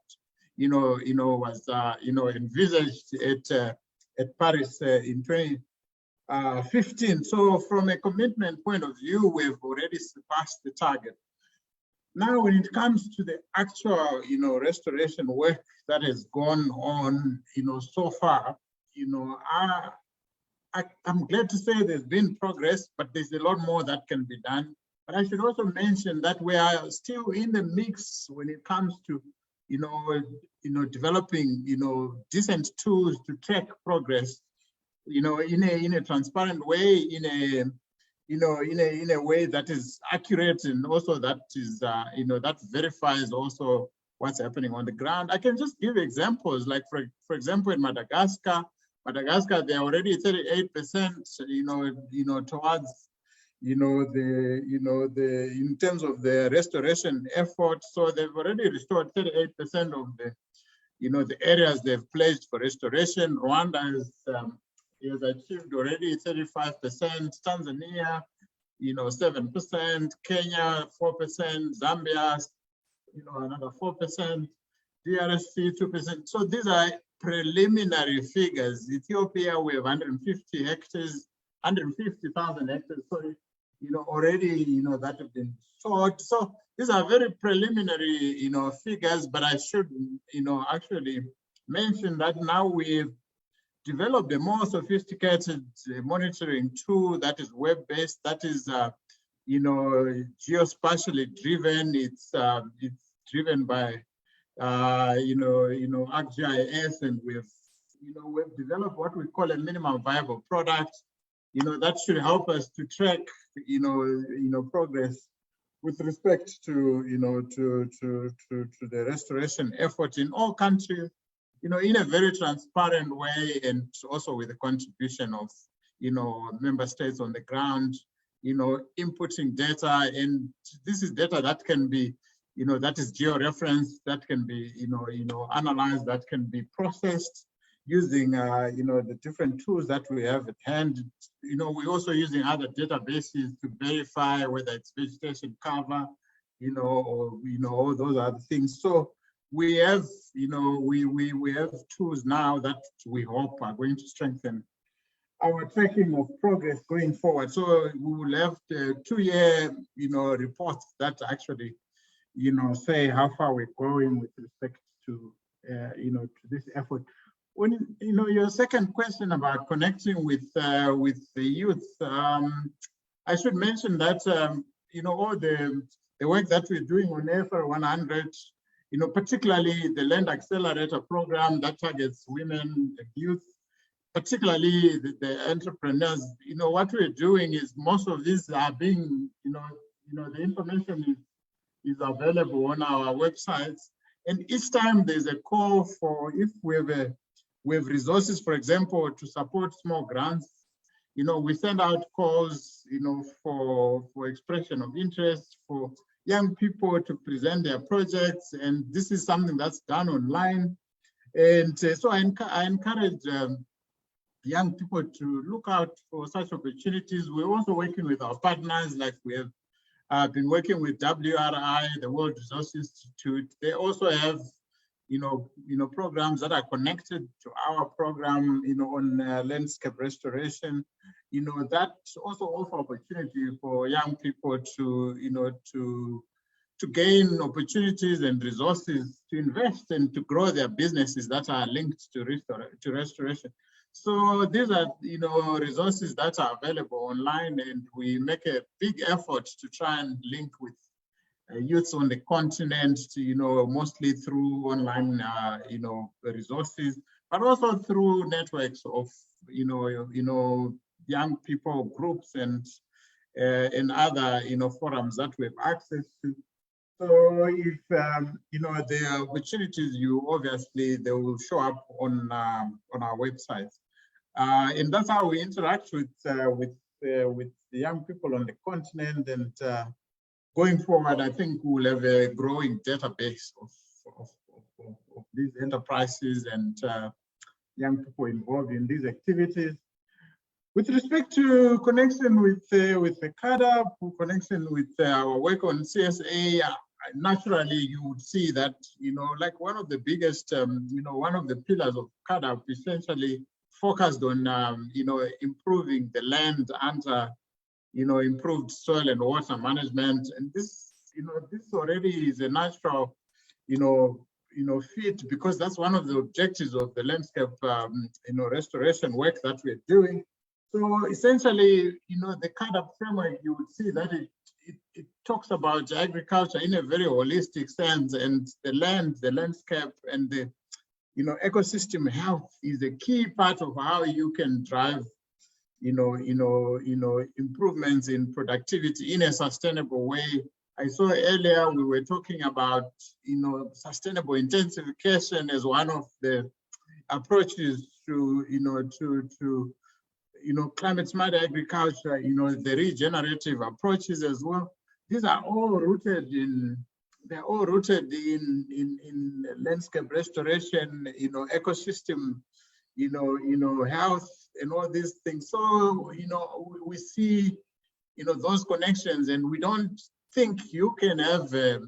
was envisaged at Paris in 2015. So from a commitment point of view, we've already surpassed the target. Now, when it comes to the actual, restoration work that has gone on, so far, I'm glad to say there's been progress, but there's a lot more that can be done. But I should also mention that we are still in the mix when it comes to, developing, decent tools to track progress, in a transparent way, in a way that is accurate, and also that is, that verifies also what's happening on the ground. I can just give examples, like for example, in Madagascar, they're already 38%, towards, in terms of the restoration effort. So they've already restored 38% of the, the areas they've pledged for restoration. Rwanda has achieved already 35%. Tanzania, 7%. Kenya, 4%. Zambia, another 4%. DRC, 2%. So these are preliminary figures. Ethiopia, we have 150 hectares, 150,000 hectares, sorry, already, that have been sought. So these are very preliminary, figures, but I should, actually mention that now we've developed a more sophisticated monitoring tool that is web-based, that is, geospatially driven. It's driven by ArcGIS, and we've developed what we call a minimum viable product, that should help us to track, progress with respect to, to the restoration effort in all countries, in a very transparent way, and also with the contribution of, member states on the ground, inputting data. And this is data that can be, that is geo-referenced, that can be, analyzed, that can be processed using, the different tools that we have at hand. We're also using other databases to verify whether it's vegetation cover, or, all those other things. So we have, we have tools now that we hope are going to strengthen our tracking of progress going forward. So we will have the 2-year, reports that actually, say how far we're going with respect to, to this effort. When, your second question about connecting with the youth, I should mention that, all the work that we're doing on AFR 100, particularly the Land Accelerator program that targets women and youth, particularly the entrepreneurs, what we're doing is most of these are being, the information is available on our websites. And each time there's a call for, if we have resources, for example, to support small grants, we send out calls, for expression of interest, for young people to present their projects. And this is something that's done online. And so I encourage young people to look out for such opportunities. We're also working with our partners, like we have been working with WRI, the World Resource Institute. They also have, programs that are connected to our program, on landscape restoration. That's also offer opportunity for young people to gain opportunities and resources to invest and to grow their businesses that are linked to restoration. So these are, resources that are available online, and we make a big effort to try and link with youths on the continent, mostly through online, resources, but also through networks of, young people groups and other, forums that we have access to. So if, the opportunities, obviously they will show up on our website. And that's how we interact with the young people on the continent. And going forward, I think we'll have a growing database of these enterprises and young people involved in these activities. With respect to connection with the CADA, connection with our work on CSA, naturally you would see that, like one of the biggest, one of the pillars of CADA essentially focused on, improving the land under, improved soil and water management. And this, this already is a natural, fit, because that's one of the objectives of the landscape, restoration work that we're doing. So essentially, the kind of framework, you would see that it talks about agriculture in a very holistic sense, and the land, the landscape, and the ecosystem health is a key part of how you can drive improvements in productivity in a sustainable way. I saw earlier we were talking about sustainable intensification as one of the approaches to climate smart agriculture, the regenerative approaches as well. These are all rooted in, landscape restoration, ecosystem, health and all these things. So, we see, those connections, and we don't think you can have, a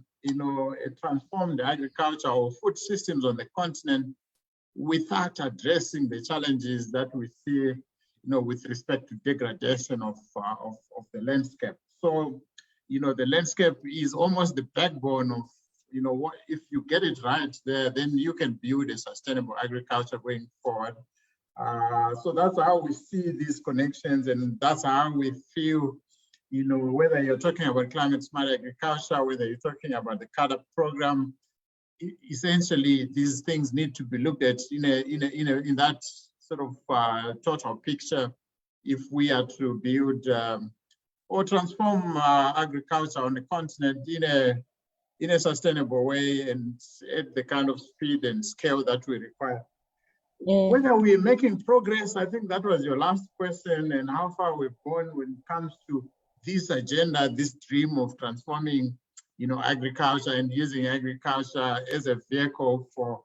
transformed agriculture or food systems on the continent without addressing the challenges that we see, with respect to degradation of the landscape. So, the landscape is almost the backbone of, what if you get it right there, then you can build a sustainable agriculture going forward. So that's how we see these connections, and that's how we feel, whether you're talking about climate smart agriculture, whether you're talking about the CADA program, essentially these things need to be looked at in that sort of total picture if we are to build or transform agriculture on the continent in a sustainable way and at the kind of speed and scale that we require. Whether we're making progress, I think that was your last question, and how far we've gone when it comes to this agenda, this dream of transforming, agriculture and using agriculture as a vehicle for,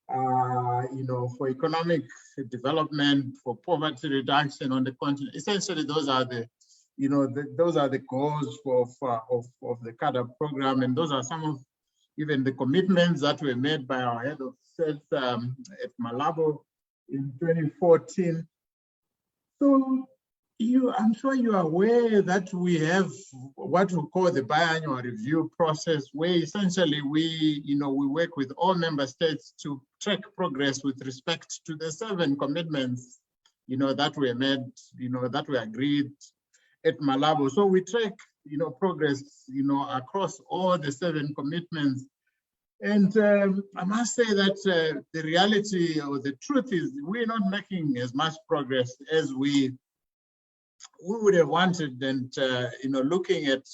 for economic development, for poverty reduction on the continent. Essentially, those are the, those are the goals of the CADA program, and those are some of even the commitments that were made by our head of sales at Malabo in 2014. So I'm sure you are aware that we have what we call the biannual review process, where essentially we work with all member states to track progress with respect to the 7 commitments, that were made, that we agreed at Malabo. So we track, progress, across all the 7 commitments. And I must say that the reality or the truth is we're not making as much progress as we would have wanted. And looking at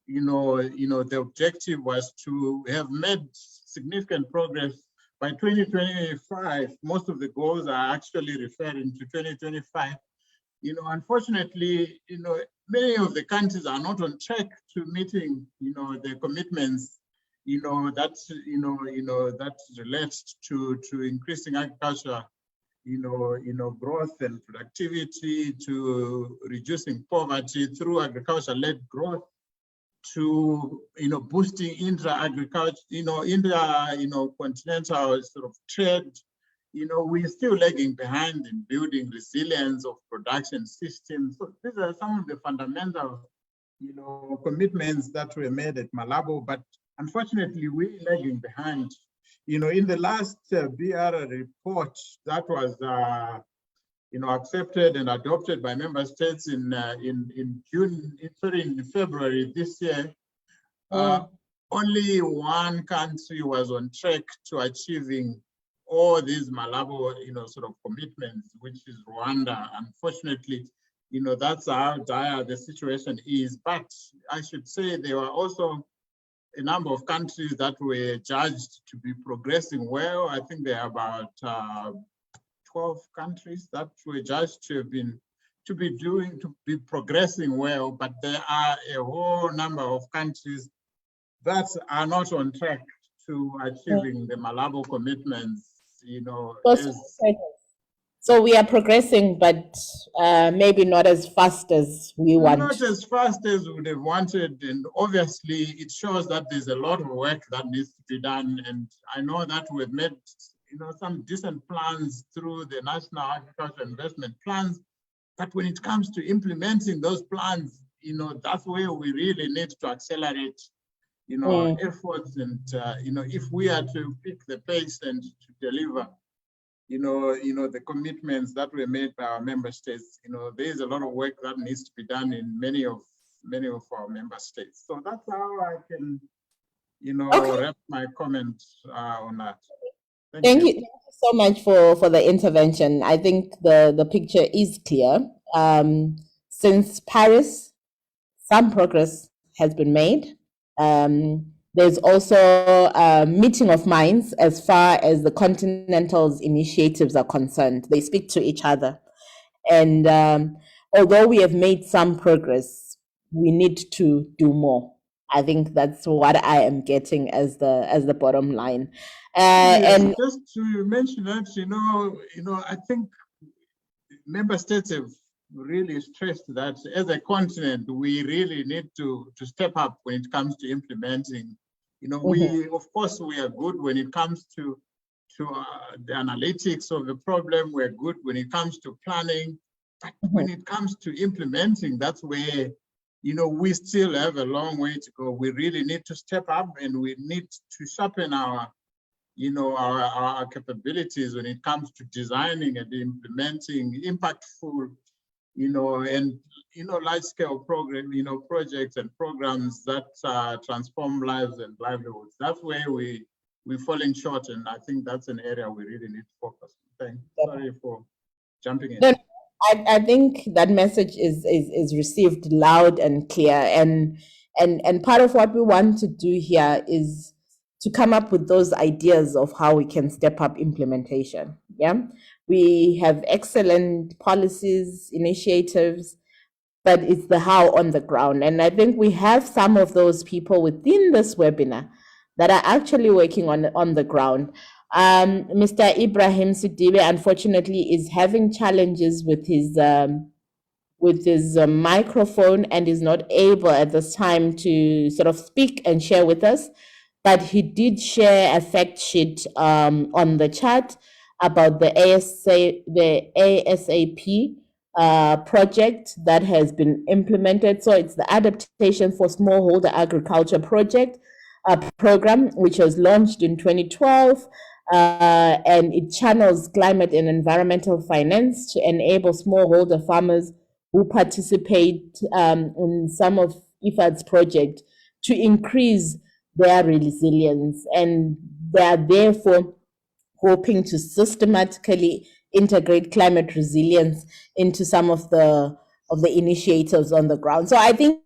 the objective was to have made significant progress by 2025. Most of the goals are actually referring to 2025. Unfortunately, many of the countries are not on track to meeting the commitments that relates to increasing agriculture growth and productivity, to reducing poverty through agriculture-led growth, to boosting intra-agriculture, continental sort of trade. We're still lagging behind in building resilience of production systems. So these are some of the fundamental, commitments that were made at Malabo, but unfortunately we're lagging behind. In the last BR report that was, accepted and adopted by member states in February this year, only one country was on track to achieving all these Malabo, sort of commitments, which is Rwanda. Unfortunately, that's how dire the situation is. But I should say there were also a number of countries that were judged to be progressing well. I think there are about 12 countries that were judged to be progressing well, but there are a whole number of countries that are not on track to achieving the Malabo commitments, So we are progressing, but maybe not as fast as we want. Not as fast as we would have wanted. And obviously it shows that there's a lot of work that needs to be done. And I know that we've made some decent plans through the National Agriculture Investment Plans. But when it comes to implementing those plans, that's where we really need to accelerate, our efforts. And, if we are to pick the pace and to deliver, the commitments that were made by our member states, there's a lot of work that needs to be done in many of our member states. So that's how I can, wrap my comments on that. Thank you so much for the intervention. I think the picture is clear. Since Paris, some progress has been made. There's also a meeting of minds as far as the Continental's initiatives are concerned. They speak to each other. And although we have made some progress, we need to do more. I think that's what I am getting as the bottom line. Yes, and just to mention that, I think member states have really stressed that as a continent, we really need to step up when it comes to implementing. We, of course, we are good when it comes to the analytics of the problem. We're good when it comes to planning, but when it comes to implementing, that's where, we still have a long way to go. We really need to step up, and we need to sharpen our capabilities when it comes to designing and implementing impactful, and large-scale program, projects and programs that transform lives and livelihoods. That's where we're falling short, and I think that's an area we really need to focus on. Thanks. Sorry for jumping in. No, I think that message is received loud and clear, and part of what we want to do here is to come up with those ideas of how we can step up implementation. Yeah, we have excellent policies, initiatives, but it's the how on the ground. And I think we have some of those people within this webinar that are actually working on the ground. Mr. Ibrahim Sidibe, unfortunately, is having challenges with his microphone and is not able at this time to sort of speak and share with us. But he did share a fact sheet on the chat about the ASAP project that has been implemented. So it's the Adaptation for Smallholder Agriculture project program, which was launched in 2012, and it channels climate and environmental finance to enable smallholder farmers who participate in some of IFAD's project to increase their resilience, and they are therefore hoping to systematically integrate climate resilience into some of the initiatives on the ground. So I think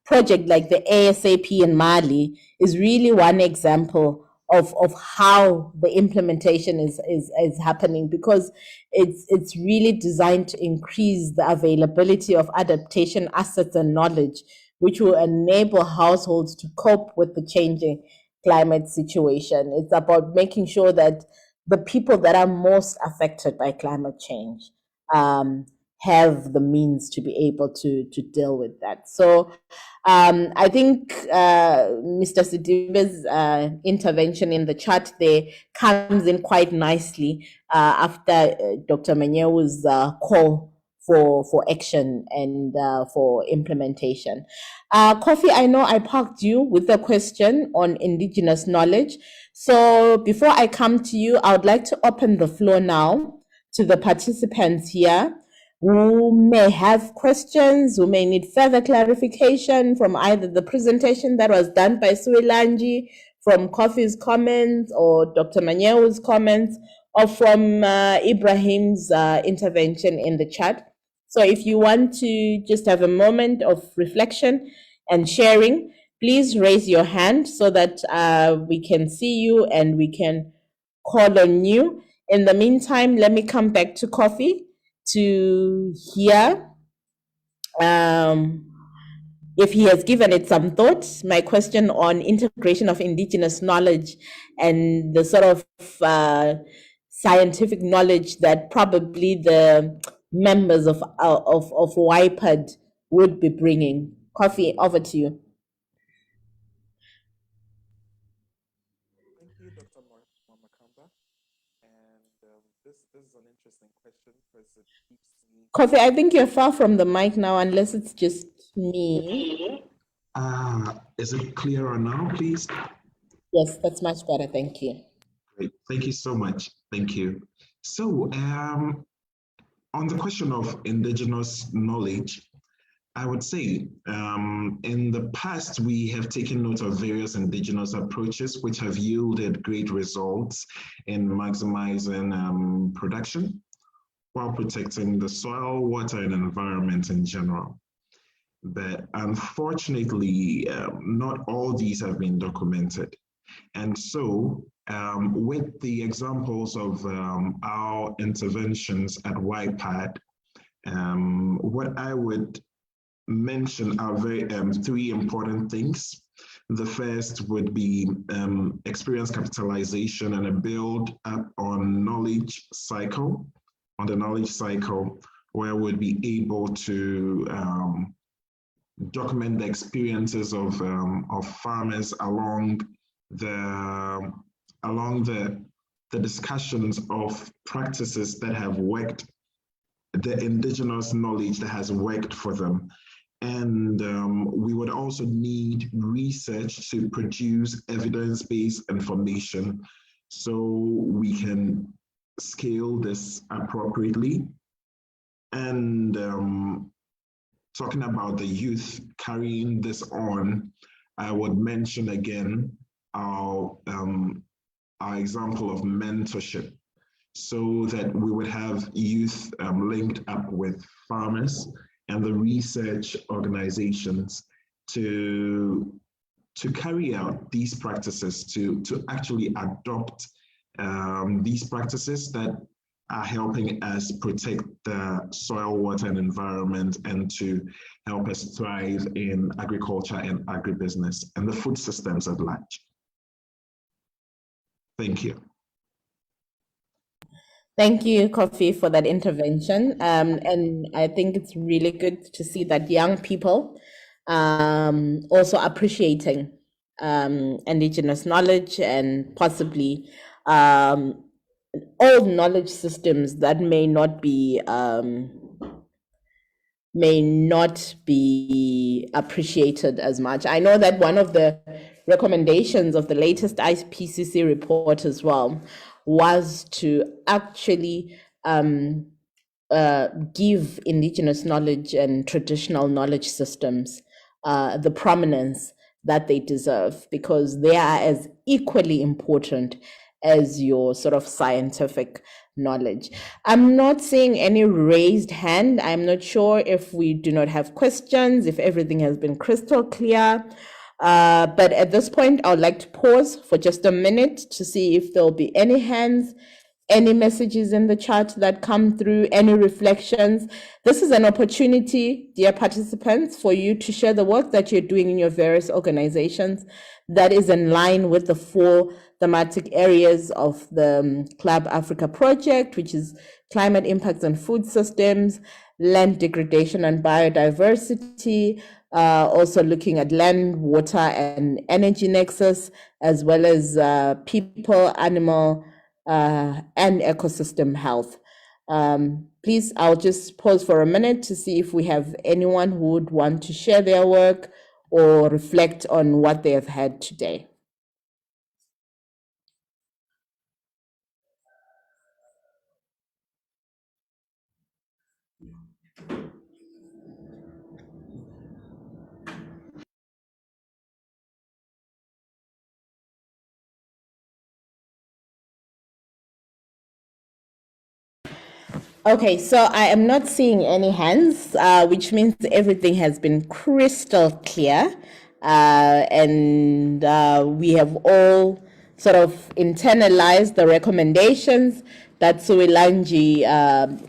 project like the ASAP in Mali is really one example of how the implementation is happening, because it's really designed to increase the availability of adaptation assets and knowledge, which will enable households to cope with the changing climate situation. It's about making sure that the people that are most affected by climate change have the means to be able to deal with that. So I think Mr. Sidibe's intervention in the chat there comes in quite nicely after Dr. Manyewu's call for action and for implementation. Kofi, I know I parked you with a question on indigenous knowledge. So before I come to you, I would like to open the floor now to the participants here who may have questions, who may need further clarification from either the presentation that was done by Suilanji, from Kofi's comments or Dr. Manyewu's comments, or from Ibrahim's intervention in the chat. So if you want to just have a moment of reflection and sharing, please raise your hand so that we can see you and we can call on you. In the meantime, let me come back to Kofi to hear if he has given it some thought. My question on integration of indigenous knowledge and the sort of scientific knowledge that probably the members of YPAD would be bringing. Kofi, over to you. Thank you, Dr. Makamba. And this is an interesting question because it keeps me. Kofi, I think you're far from the mic now, unless it's just me. Is it clearer now, please? Yes, that's much better. Thank you. Great. Thank you so much. Thank you. So, on the question of indigenous knowledge, I would say in the past, we have taken note of various indigenous approaches which have yielded great results in maximizing production while protecting the soil, water, and environment in general. But unfortunately, not all these have been documented. And so with the examples of our interventions at YPAD, what I would mention are three important things. The first would be experience capitalization and a build up on knowledge cycle, on the knowledge cycle, where we'd be able to document the experiences of farmers along the discussions of practices that have worked, the indigenous knowledge that has worked for them. And we would also need research to produce evidence-based information so we can scale this appropriately. And talking about the youth carrying this on, I would mention again our example of mentorship, so that we would have youth linked up with farmers and the research organizations to carry out these practices, to actually adopt these practices that are helping us protect the soil, water, and environment, and to help us thrive in agriculture and agribusiness and the food systems at large. Thank you. Thank you, Kofi, for that intervention. And I think it's really good to see that young people also appreciating indigenous knowledge and possibly old knowledge systems that may not be appreciated as much. I know that one of the recommendations of the latest IPCC report as well was to actually give indigenous knowledge and traditional knowledge systems the prominence that they deserve, because they are as equally important as your sort of scientific knowledge. I'm not seeing any raised hand. I'm not sure if we do not have questions, if everything has been crystal clear. But at this point, I would like to pause for just a minute to see if there'll be any hands any messages in the chat that come through, any reflections. This is an opportunity, dear participants, for you to share the work that you're doing in your various organizations that is in line with the 4 thematic areas of the Club Africa project, which is climate impacts on food systems, land degradation and biodiversity, also looking at land, water, and energy nexus, as well as people, animal, and ecosystem health. Please, I'll just pause for a minute to see if we have anyone who would want to share their work or reflect on what they have had today. Okay, so I am not seeing any hands, which means everything has been crystal clear. And we have all sort of internalized the recommendations that Suilanji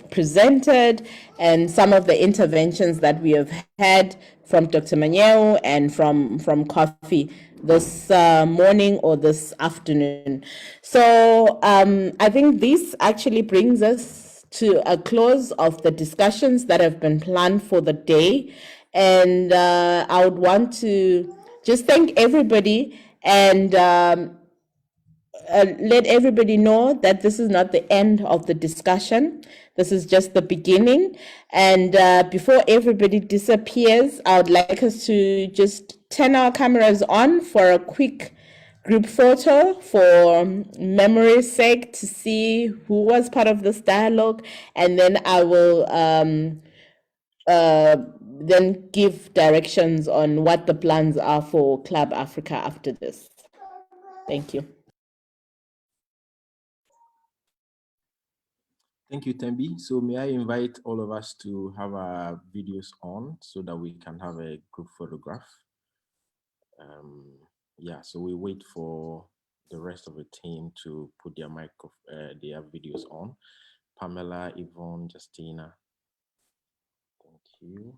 presented and some of the interventions that we have had from Dr. Manyeo and from Kofi this morning or this afternoon. So I think this actually brings us to a close of the discussions that have been planned for the day. And I would want to just thank everybody and let everybody know that this is not the end of the discussion. This is just the beginning. And before everybody disappears, I would like us to just turn our cameras on for a quick group photo for memory's sake to see who was part of this dialogue. And then I will then give directions on what the plans are for Club Africa after this. Thank you. Thank you, Tembi. So may I invite all of us to have our videos on so that we can have a group photograph. Yeah, so we wait for the rest of the team to put their their videos on. Pamela, Yvonne, Justina. Thank you.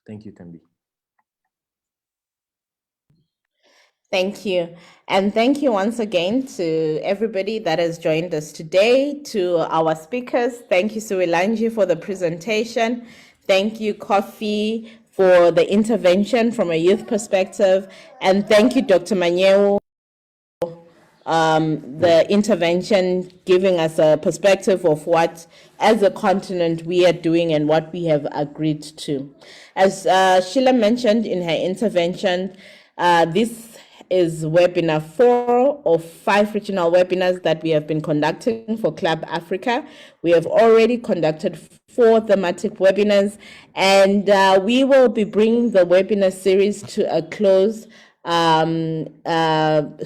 Thank you, Tembi. Thank you. And thank you once again to everybody that has joined us today, to our speakers. Thank you, Suilanji, for the presentation. Thank you, Kofi, for the intervention from a youth perspective. And thank you, Dr. Manyeo, the intervention, giving us a perspective of what, as a continent, we are doing and what we have agreed to. As Sheila mentioned in her intervention, this is webinar 4 of 5 regional webinars that we have been conducting for Club Africa. We have already conducted 4 thematic webinars, and we will be bringing the webinar series to a close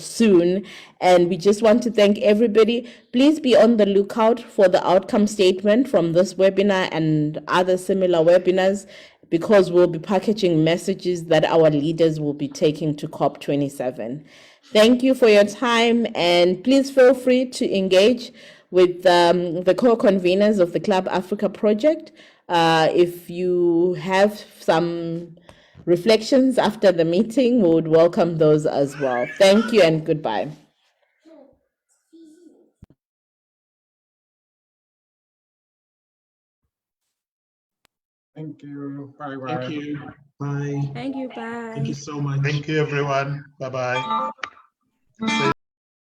soon. And we just want to thank everybody. Please be on the lookout for the outcome statement from this webinar and other similar webinars, because we'll be packaging messages that our leaders will be taking to COP27. Thank you for your time, and please feel free to engage with the co-conveners of the Club Africa project. If you have some reflections after the meeting, we would welcome those as well. Thank you and goodbye. Thank you. Bye-bye. Thank you. Bye. Thank you. Bye. Thank you so much. Thank you, everyone. Bye-bye.